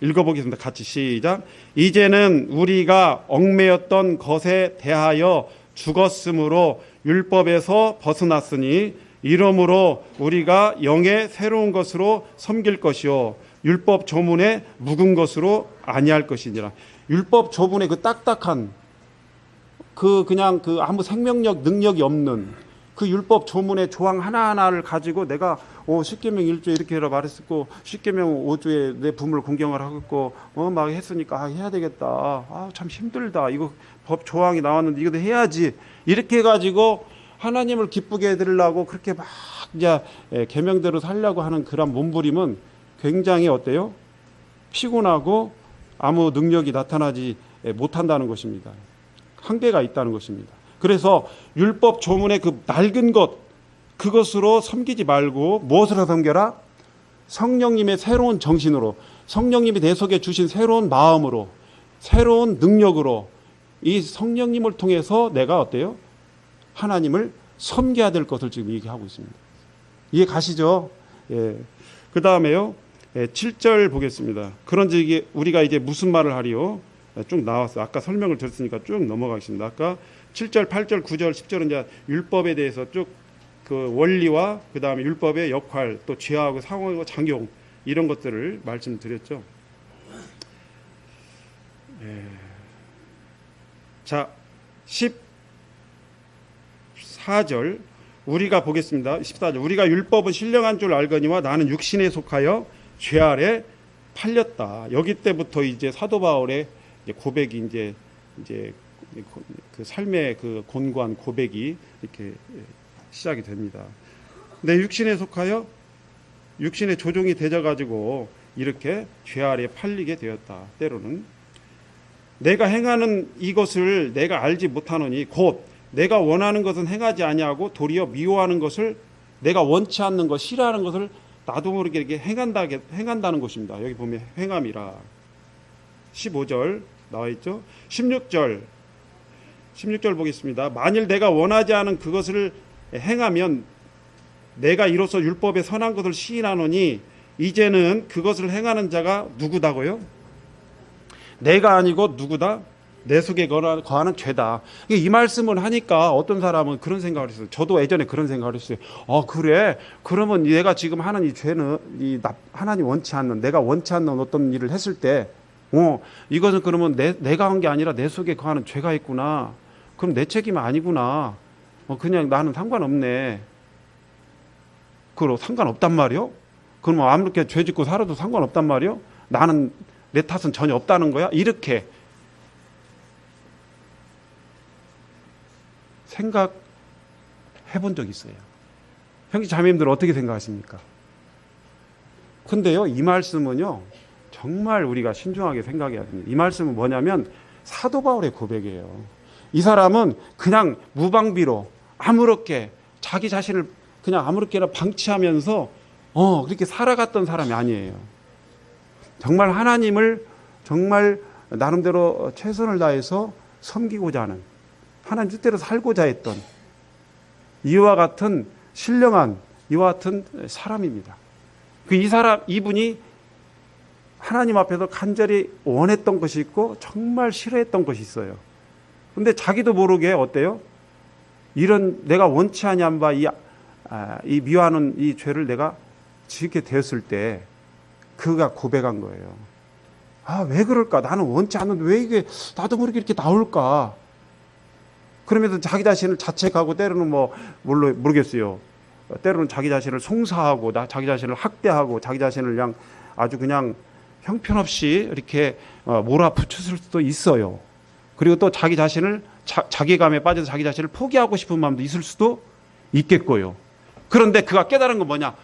읽어보겠습니다. 같이 시작. 이제는 우리가 얽매였던 것에 대하여 죽었으므로 율법에서 벗어났으니 이러므로 우리가 영의 새로운 것으로 섬길 것이요 율법 조문에 묵은 것으로 아니할 것이니라. 율법 조문의 그 딱딱한 그냥 아무 생명력 능력이 없는 그 율법 조문의 조항 하나하나를 가지고 내가 십계명 1조에 이렇게 해라 말했었고 십계명 5조에 내 부모를 공경을 하겠고 막 했으니까 해야 되겠다. 참 힘들다. 이거 법 조항이 나왔는데 이것도 해야지. 이렇게 해가지고 하나님을 기쁘게 해드리려고 그렇게 막 이제 계명대로 살려고 하는 그런 몸부림은 굉장히 어때요? 피곤하고 아무 능력이 나타나지 못한다는 것입니다. 한계가 있다는 것입니다. 그래서 율법 조문의 그 낡은 것, 그것으로 섬기지 말고 무엇으로 섬겨라? 성령님의 새로운 정신으로, 성령님이 내 속에 주신 새로운 마음으로, 새로운 능력으로 이 성령님을 통해서 내가 어때요? 하나님을 섬겨야 될 것을 지금 얘기하고 있습니다. 이해 가시죠? 예. 그 다음에요. 7절 보겠습니다. 그런즉 우리가 이제 무슨 말을 하리요? 쭉 나왔어요. 아까 설명을 드렸으니까 쭉 넘어가겠습니다. 아까 7절, 8절, 9절, 10절은 이제 율법에 대해서 쭉 그 원리와 그 다음에 율법의 역할, 또 죄하고 상황과 작용 이런 것들을 말씀드렸죠. 자, 14절 우리가 보겠습니다. 14절 우리가 율법은 신령한 줄 알거니와 나는 육신에 속하여 죄 아래 팔렸다. 여기 때부터 이제 사도 바울의 고백이 이제 그 삶의 그 곤고한 고백이 이렇게 시작이 됩니다. 내 육신에 속하여 육신의 조종이 되어가지고 이렇게 죄 아래 팔리게 되었다. 때로는 내가 행하는 이것을 내가 알지 못하노니 곧 내가 원하는 것은 행하지 아니하고 도리어 미워하는 것을 내가 원치 않는 것, 싫어하는 것을 나도 모르게 이렇게 행한다는 것입니다. 여기 보면 행함이라. 15절 나와 있죠. 16절 보겠습니다. 만일 내가 원하지 않은 그것을 행하면 내가 이로써 율법의 선한 것을 시인하노니 이제는 그것을 행하는 자가 누구다고요? 내가 아니고 누구다? 내 속에 거하는 죄다. 이 말씀을 하니까 어떤 사람은 그런 생각을 했어요. 저도 예전에 그런 생각을 했어요. 그래? 그러면 내가 지금 하는 이 죄는 하나님 원치 않는, 내가 원치 않는 어떤 일을 했을 때 이것은 그러면 내가 한 게 아니라 내 속에 거하는 죄가 있구나. 그럼 내 책임이 아니구나. 그냥 나는 상관없네. 그럼 상관없단 말이요? 그럼 아무렇게 죄 짓고 살아도 상관없단 말이요? 나는 내 탓은 전혀 없다는 거야? 이렇게 생각해 본 적 있어요. 형제 자매님들 어떻게 생각하십니까? 근데요, 이 말씀은요, 정말 우리가 신중하게 생각해야 됩니다. 이 말씀은 뭐냐면 사도 바울의 고백이에요. 이 사람은 그냥 무방비로 아무렇게 자기 자신을 그냥 아무렇게나 방치하면서 그렇게 살아갔던 사람이 아니에요. 정말 하나님을 정말 나름대로 최선을 다해서 섬기고자 하는, 하나님 뜻대로 살고자 했던 이와 같은 신령한 이와 같은 사람입니다. 이분이 하나님 앞에서 간절히 원했던 것이 있고 정말 싫어했던 것이 있어요. 근데 자기도 모르게 어때요? 이런 내가 원치 아니한 바 이 미워하는 이 죄를 내가 지게 되었을 때 그가 고백한 거예요. 왜 그럴까? 나는 원치 않는데 왜 이게 나도 모르게 이렇게 나올까? 그러면서 자기 자신을 자책하고 때로는 모르겠어요. 때로는 자기 자신을 송사하고 자기 자신을 학대하고 자기 자신을 그냥 아주 그냥 형편없이 이렇게 몰아붙였을 수도 있어요. 그리고 또 자기 자신을 자기감에 빠져서 자기 자신을 포기하고 싶은 마음도 있을 수도 있겠고요. 그런데 그가 깨달은 건 뭐냐?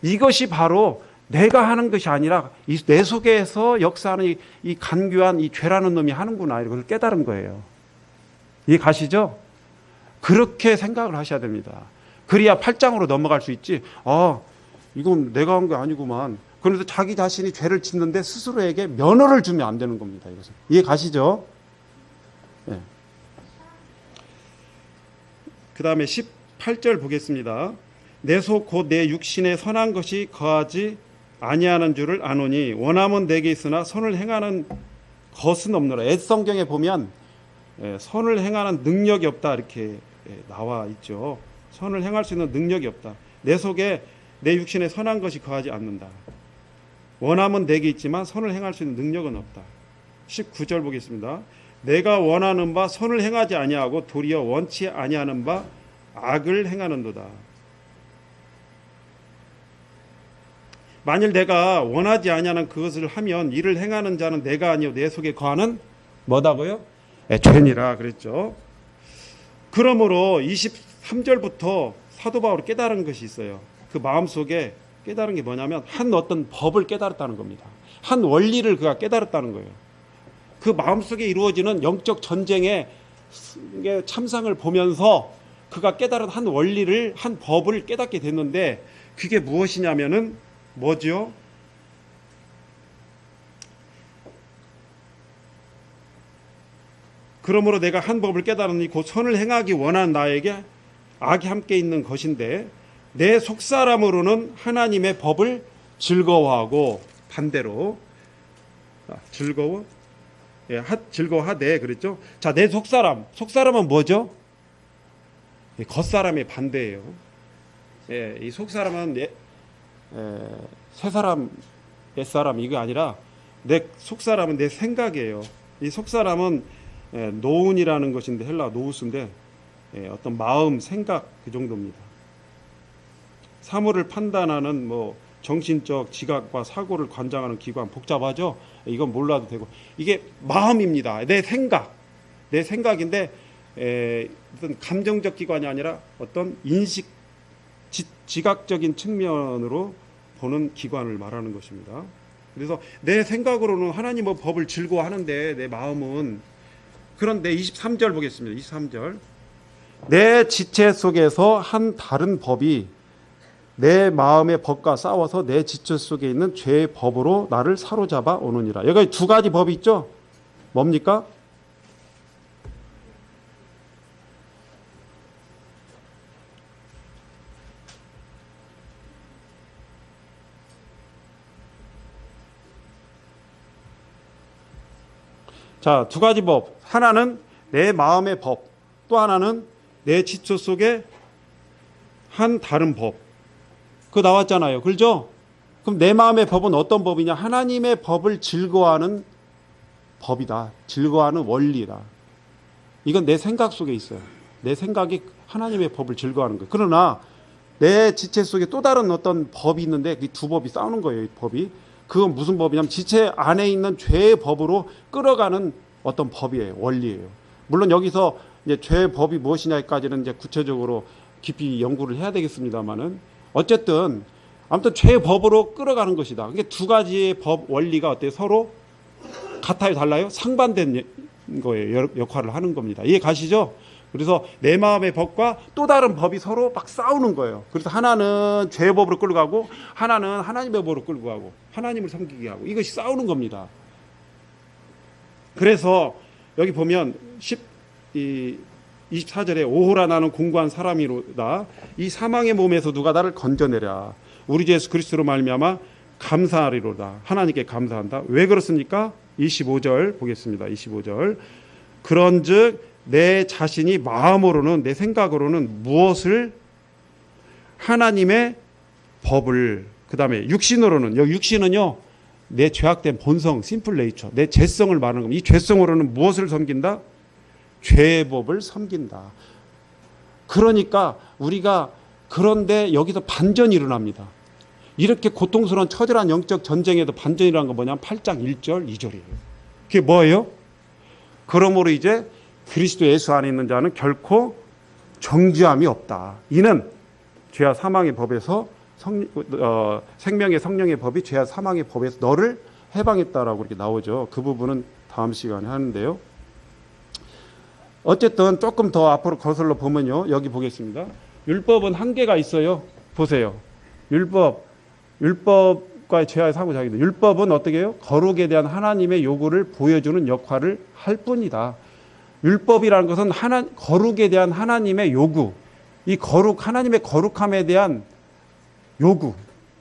이것이 바로 내가 하는 것이 아니라 내 속에서 역사하는 이 간교한 이 죄라는 놈이 하는구나. 이걸 깨달은 거예요. 이해 가시죠? 그렇게 생각을 하셔야 됩니다. 그래야 8장으로 넘어갈 수 있지. 이건 내가 한 게 아니구만. 그러면서 자기 자신이 죄를 짓는데 스스로에게 면허를 주면 안 되는 겁니다. 이것은. 이해 가시죠? 네. 그 다음에 18절 보겠습니다. 내 속 곧 내 육신에 선한 것이 거하지 아니하는 줄을 아노니 원함은 내게 있으나 선을 행하는 것은 없노라. 앳성경에 보면 선을 행하는 능력이 없다 이렇게 나와 있죠. 선을 행할 수 있는 능력이 없다. 내 속에 내 육신에 선한 것이 거하지 않는다. 원함은 내게 있지만 선을 행할 수 있는 능력은 없다. 19절 보겠습니다. 내가 원하는 바 선을 행하지 아니하고 도리어 원치 아니하는 바 악을 행하는도다. 만일 내가 원하지 아니하는 그것을 하면 이를 행하는 자는 내가 아니요 내 속에 거하는 뭐다고요? 죄니라 그랬죠. 그러므로 23절부터 사도 바울이 깨달은 것이 있어요. 그 마음속에 깨달은 게 뭐냐면 한 어떤 법을 깨달았다는 겁니다. 한 원리를 그가 깨달았다는 거예요. 그 마음속에 이루어지는 영적 전쟁의 참상을 보면서 그가 깨달은 한 원리를, 한 법을 깨닫게 됐는데 그게 무엇이냐면은 뭐죠? 그러므로 내가 한 법을 깨달으니 곧 선을 행하기 원하는 나에게 악이 함께 있는 것인데 내 속사람으로는 하나님의 법을 즐거워하고 반대로 즐거워하되 그랬죠. 자, 내 속사람은 뭐죠? 겉사람의 반대예요. 이 속사람은 새 사람, 옛사람 이거 아니라 내 속사람은 내 생각이에요. 이 속사람은 노운이라는 것인데 헬라 노우스인데 어떤 마음, 생각 그 정도입니다. 사물을 판단하는 정신적 지각과 사고를 관장하는 기관 복잡하죠. 이건 몰라도 되고 이게 마음입니다. 내 생각인데 어떤 감정적 기관이 아니라 어떤 인식 지각적인 측면으로 보는 기관을 말하는 것입니다. 그래서 내 생각으로는 하나님의 법을 즐거워하는데 내 마음은 그런데 23절 보겠습니다. 23절 내 지체 속에서 한 다른 법이 내 마음의 법과 싸워서 내 지체 속에 있는 죄의 법으로 나를 사로잡아 오느니라. 여기 두 가지 법이 있죠. 뭡니까? 자, 두 가지 법. 하나는 내 마음의 법, 또 하나는 내 지체 속에 한 다른 법. 그거 나왔잖아요. 그렇죠? 그럼 내 마음의 법은 어떤 법이냐? 하나님의 법을 즐거워하는 법이다. 즐거워하는 원리다. 이건 내 생각 속에 있어요. 내 생각이 하나님의 법을 즐거워하는 거예요. 그러나 내 지체 속에 또 다른 어떤 법이 있는데 이 두 법이 싸우는 거예요. 이 법이. 그건 무슨 법이냐면 지체 안에 있는 죄의 법으로 끌어가는 어떤 법이에요. 원리예요. 물론 여기서 이제 죄의 법이 무엇이냐까지는 이제 구체적으로 깊이 연구를 해야 되겠습니다만은 어쨌든 아무튼 죄의 법으로 끌어가는 것이다. 이게 두 가지의 법 원리가 어때요? 서로 같아요, 달라요? 상반된 거예요. 역할을 하는 겁니다. 이해 가시죠? 그래서 내 마음의 법과 또 다른 법이 서로 막 싸우는 거예요. 그래서 하나는 죄의 법으로 끌고 가고 하나는 하나님의 법으로 끌고 가고 하나님을 섬기게 하고 이것이 싸우는 겁니다. 그래서 여기 보면 24절에 오호라 나는 공고한 사람이로다. 이 사망의 몸에서 누가 나를 건져내랴. 우리 주 예수 그리스도로 말미암아 감사하리로다. 하나님께 감사한다. 왜 그렇습니까? 25절 보겠습니다. 25절. 그런즉 내 자신이 마음으로는 내 생각으로는 무엇을 하나님의 법을 그 다음에 육신으로는 여기 육신은요 내 죄악된 본성 심플 네이처 내 죄성을 말하는 겁니다. 이 죄성으로는 무엇을 섬긴다? 죄의 법을 섬긴다. 그러니까 우리가 그런데 여기서 반전이 일어납니다. 이렇게 고통스러운 처절한 영적 전쟁에도 반전이라는 건 뭐냐면 8장 1절 2절이에요. 그게 뭐예요? 그러므로 이제 그리스도 예수 안에 있는 자는 결코 정죄함이 없다. 이는 죄와 사망의 법에서 생명의 성령의 법이 죄와 사망의 법에서 너를 해방했다라고 이렇게 나오죠. 그 부분은 다음 시간에 하는데요. 어쨌든 조금 더 앞으로 거슬러 보면요. 여기 보겠습니다. 율법은 한계가 있어요. 보세요. 율법과의 죄와의 상호작용입니다. 율법은 어떻게 해요? 거룩에 대한 하나님의 요구를 보여주는 역할을 할 뿐이다. 율법이라는 것은 거룩에 대한 하나님의 요구, 이 하나님의 거룩함에 대한 요구,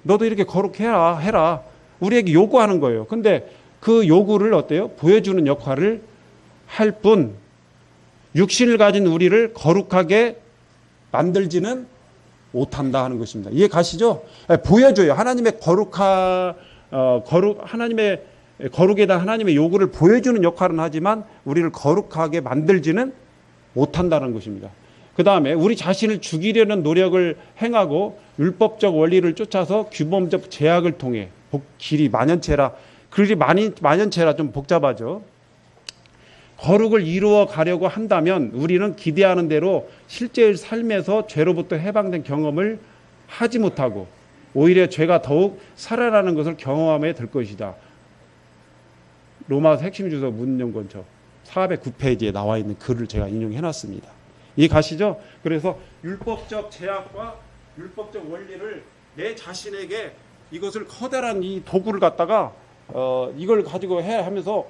너도 이렇게 거룩해라, 우리에게 요구하는 거예요. 근데 그 요구를 어때요? 보여주는 역할을 할 뿐, 육신을 가진 우리를 거룩하게 만들지는 못한다 하는 것입니다. 이해 가시죠? 보여줘요. 하나님의 하나님의 거룩에 대한 하나님의 요구를 보여주는 역할은 하지만 우리를 거룩하게 만들지는 못한다는 것입니다. 그 다음에 우리 자신을 죽이려는 노력을 행하고 율법적 원리를 쫓아서 규범적 제약을 통해 길이 만연체라 좀 복잡하죠. 거룩을 이루어 가려고 한다면 우리는 기대하는 대로 실제 삶에서 죄로부터 해방된 경험을 하지 못하고 오히려 죄가 더욱 살아나는 것을 경험하게 될 것이다. 로마서 핵심 주소 문연권처 409페이지에 나와 있는 글을 제가 인용해놨습니다. 이해 가시죠? 그래서 율법적 제약과 율법적 원리를 내 자신에게 이것을 커다란 이 도구를 갖다가 이걸 가지고 해 하면서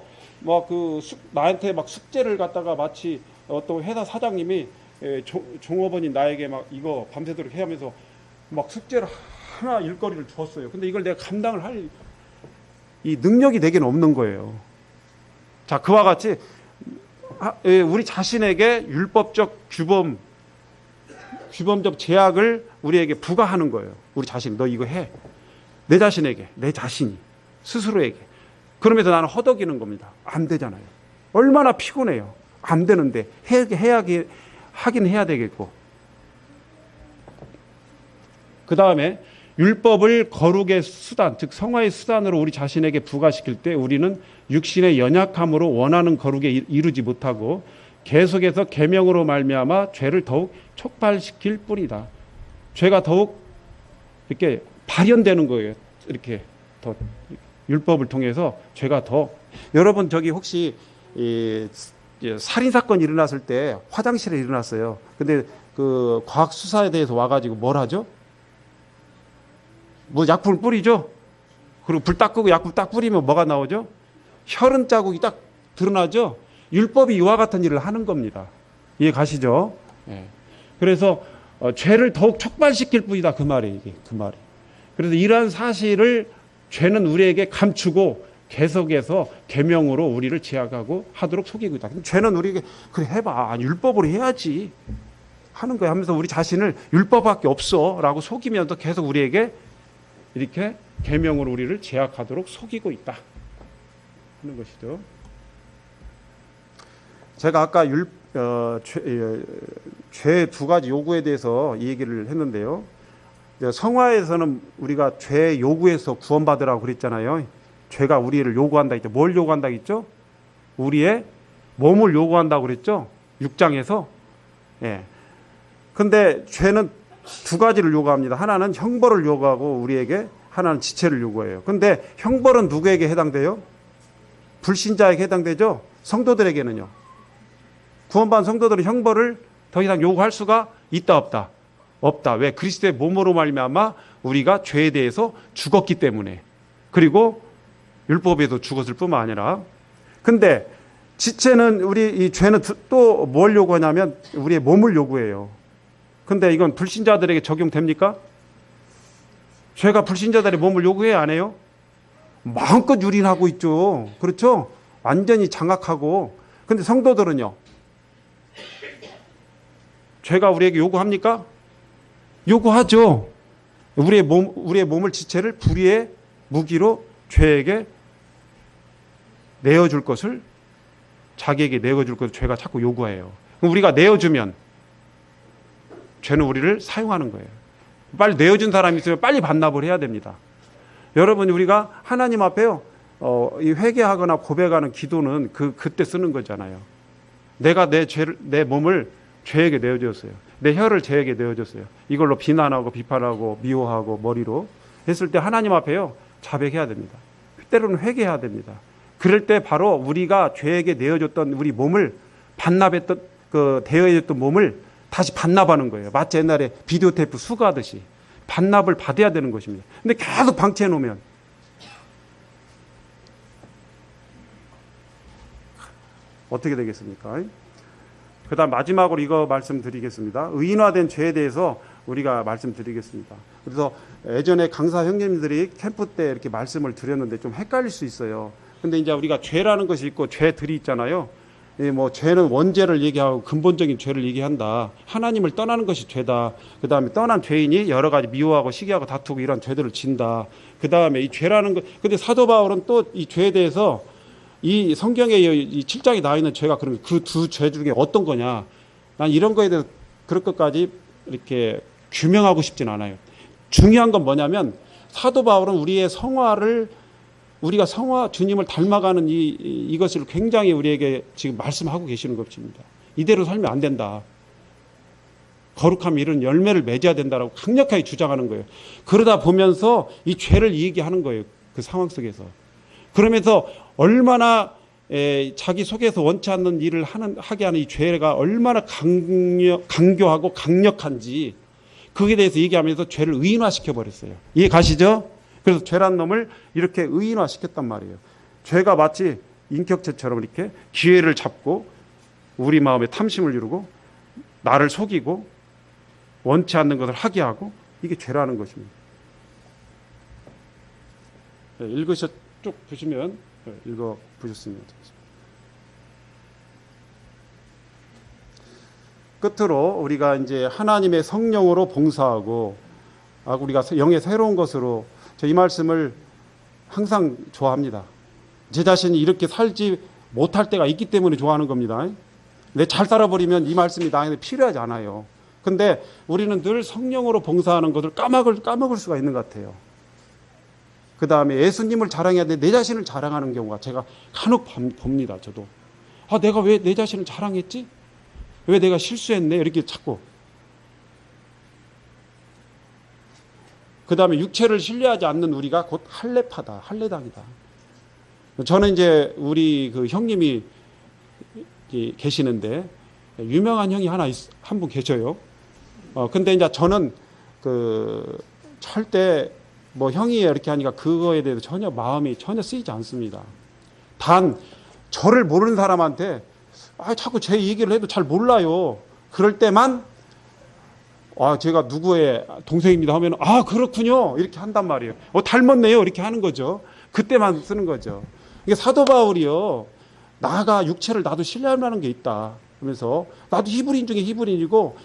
나한테 막 숙제를 갖다가 마치 어떤 회사 사장님이 종업원인 나에게 막 이거 밤새도록 해 하면서 막 숙제를 하나 일거리를 줬어요. 근데 이걸 내가 감당을 할 이 능력이 내게는 없는 거예요. 자, 그와 같이 우리 자신에게 율법적 규범적 제약을 우리에게 부과하는 거예요. 우리 자신, 너 이거 해. 내 자신에게, 내 자신이 스스로에게. 그러면서 나는 허덕이는 겁니다. 안 되잖아요. 얼마나 피곤해요. 안 되는데 하긴 해야 되겠고. 그 다음에 율법을 거룩의 수단, 즉 성화의 수단으로 우리 자신에게 부과시킬 때 우리는 육신의 연약함으로 원하는 거룩에 이르지 못하고 계속해서 계명으로 말미암아 죄를 더욱 촉발시킬 뿐이다. 죄가 더욱 이렇게 발현되는 거예요. 이렇게 더 율법을 통해서 죄가 더. 여러분 저기 혹시 살인 사건이 일어났을 때 화장실에 일어났어요. 근데 그 과학 수사에 대해서 와가지고 뭘 하죠? 뭐 약품을 뿌리죠. 그리고 불 딱 끄고 약품 딱 뿌리면 뭐가 나오죠? 혈흔 자국이 딱 드러나죠. 율법이 이와 같은 일을 하는 겁니다. 이해 가시죠? 예. 그래서 죄를 더욱 촉발시킬 뿐이다. 그 말이 이게 그 말이. 그래서 이러한 사실을 죄는 우리에게 감추고 계속해서 계명으로 우리를 제약하고 하도록 속이고 있다. 근데 죄는 우리에게 그래 해봐. 율법으로 해야지 하는 거야 하면서 우리 자신을 율법밖에 없어라고 속이면서 계속 우리에게 이렇게 계명으로 우리를 제약하도록 속이고 있다 하는 것이죠. 제가 아까 죄 두 가지 요구에 대해서 이 얘기를 했는데요. 성화에서는 우리가 죄 요구에서 구원받으라고 그랬잖아요. 죄가 우리를 요구한다 했죠. 뭘 요구한다 했죠? 우리의 몸을 요구한다고 그랬죠. 6장에서. 예. 근데 죄는 두 가지를 요구합니다. 하나는 형벌을 요구하고 우리에게 하나는 지체를 요구해요. 근데 형벌은 누구에게 해당돼요? 불신자에게 해당되죠? 성도들에게는요. 구원받은 성도들은 형벌을 더 이상 요구할 수가 있다 없다? 없다. 왜? 그리스도의 몸으로 말미암아 우리가 죄에 대해서 죽었기 때문에. 그리고 율법에도 죽었을 뿐만 아니라. 근데 지체는 이 죄는 또 뭘 요구하냐면 우리의 몸을 요구해요. 근데 이건 불신자들에게 적용됩니까? 죄가 불신자들의 몸을 요구해야 안 해요? 마음껏 유린하고 있죠. 그렇죠? 완전히 장악하고. 근데 성도들은요? 죄가 우리에게 요구합니까? 요구하죠. 우리의 몸을 지체를 불의의 무기로 죄에게 내어줄 것을, 자기에게 내어줄 것을 죄가 자꾸 요구해요. 그럼 우리가 내어주면 죄는 우리를 사용하는 거예요. 빨리 내어준 사람이 있으면 빨리 반납을 해야 됩니다. 여러분, 우리가 하나님 앞에요, 이 회개하거나 고백하는 기도는 그때 쓰는 거잖아요. 내가 내 몸을 죄에게 내어줬어요. 내 혀를 죄에게 내어줬어요. 이걸로 비난하고 비판하고 미워하고 머리로 했을 때 하나님 앞에요, 자백해야 됩니다. 때로는 회개해야 됩니다. 그럴 때 바로 우리가 죄에게 내어줬던 우리 몸을 반납했던 대여해줬던 몸을 다시 반납하는 거예요. 마치 옛날에 비디오 테이프 수거하듯이 반납을 받아야 되는 것입니다. 근데 계속 방치해 놓으면 어떻게 되겠습니까? 그 다음 마지막으로 이거 말씀드리겠습니다. 의인화된 죄에 대해서 우리가 말씀드리겠습니다. 그래서 예전에 강사 형님들이 캠프 때 이렇게 말씀을 드렸는데 좀 헷갈릴 수 있어요. 근데 이제 우리가 죄라는 것이 있고 죄들이 있잖아요. 뭐 죄는 원죄를 얘기하고 근본적인 죄를 얘기한다. 하나님을 떠나는 것이 죄다. 그 다음에 떠난 죄인이 여러 가지 미워하고 시기하고 다투고 이런 죄들을 진다. 그 다음에 이 죄라는 것. 근데 사도 바울은 또 이 죄에 대해서 이 성경에 이 7장에 나와 있는 죄가 그러면 그 두 죄 중에 어떤 거냐. 난 이런 거에 대해서 그럴 것까지 이렇게 규명하고 싶진 않아요. 중요한 건 뭐냐면 사도 바울은 우리의 우리가 성화 주님을 닮아가는 이것을 굉장히 우리에게 지금 말씀하고 계시는 것입니다. 이대로 살면 안 된다. 거룩함 이런 열매를 맺어야 된다라고 강력하게 주장하는 거예요. 그러다 보면서 이 죄를 얘기하는 거예요. 그 상황 속에서. 그러면서 얼마나 자기 속에서 원치 않는 일을 하게 하는 이 죄가 얼마나 강교하고 강력한지 그에 대해서 얘기하면서 죄를 의인화시켜 버렸어요. 이해 가시죠? 그래서 죄란 놈을 이렇게 의인화시켰단 말이에요. 죄가 마치 인격체처럼 이렇게 기회를 잡고 우리 마음에 탐심을 이루고 나를 속이고 원치 않는 것을 하게 하고 이게 죄라는 것입니다. 쭉 보시면 읽어 보셨으면 좋겠습니다. 끝으로 우리가 이제 하나님의 성령으로 봉사하고 우리가 영의 새로운 것으로 저 이 말씀을 항상 좋아합니다. 제 자신이 이렇게 살지 못할 때가 있기 때문에 좋아하는 겁니다. 근데 잘 살아버리면 이 말씀이 나에게 필요하지 않아요. 근데 우리는 늘 성령으로 봉사하는 것을 까먹을 수가 있는 것 같아요. 그 다음에 예수님을 자랑해야 돼. 내 자신을 자랑하는 경우가 제가 간혹 봅니다. 저도. 내가 왜 내 자신을 자랑했지? 왜 내가 실수했네? 이렇게 자꾸. 그 다음에 육체를 신뢰하지 않는 우리가 곧 할례파다. 할례당이다. 저는 이제 우리 그 형님이 계시는데 유명한 형이 한 분 계셔요. 근데 이제 저는 절대 뭐 형이 이렇게 하니까 그거에 대해서 전혀 마음이 전혀 쓰이지 않습니다. 단 저를 모르는 사람한테 자꾸 제 얘기를 해도 잘 몰라요. 그럴 때만 제가 누구의 동생입니다 하면 그렇군요 이렇게 한단 말이에요. 닮았네요 이렇게 하는 거죠. 그때만 쓰는 거죠. 이게 사도 바울이요. 나가 육체를 나도 신뢰하는 게 있다. 그러면서 나도 히브리인 중에 히브리인이고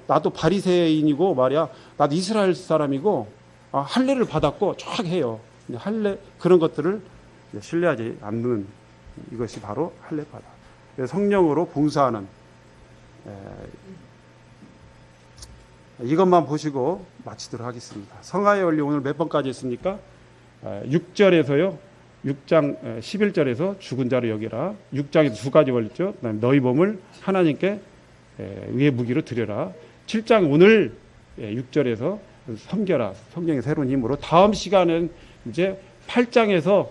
나도 바리새인이고 말이야. 나도 이스라엘 사람이고 할례를 받았고 쫙 해요. 할례 그런 것들을 신뢰하지 않는 이것이 바로 할례파다. 성령으로 봉사하는 이것만 보시고 마치도록 하겠습니다. 성화의 원리 오늘 몇 번까지 했습니까? 6절에서요. 6장 11절에서 죽은 자를 여기라. 6장에서 두 가지 원리죠. 그다음에 너희 몸을 하나님께 의의 무기로 드려라. 7장 오늘 6절에서 섬겨라. 성경의 새로운 힘으로. 다음 시간은 이제 8장에서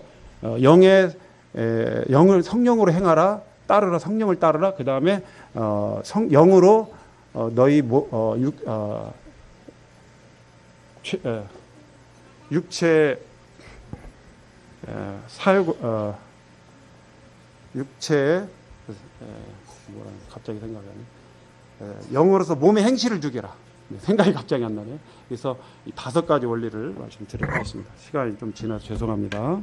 영을 성령으로 행하라. 따르라. 성령을 따르라. 그 다음에 영으로 너희 육체 육체의 갑자기 생각이 안 나네. 영으로서 몸의 행실을 죽여라. 생각이 갑자기 안 나네. 그래서 이 5가지 원리를 말씀드리겠습니다. 시간이 좀 지나서 죄송합니다.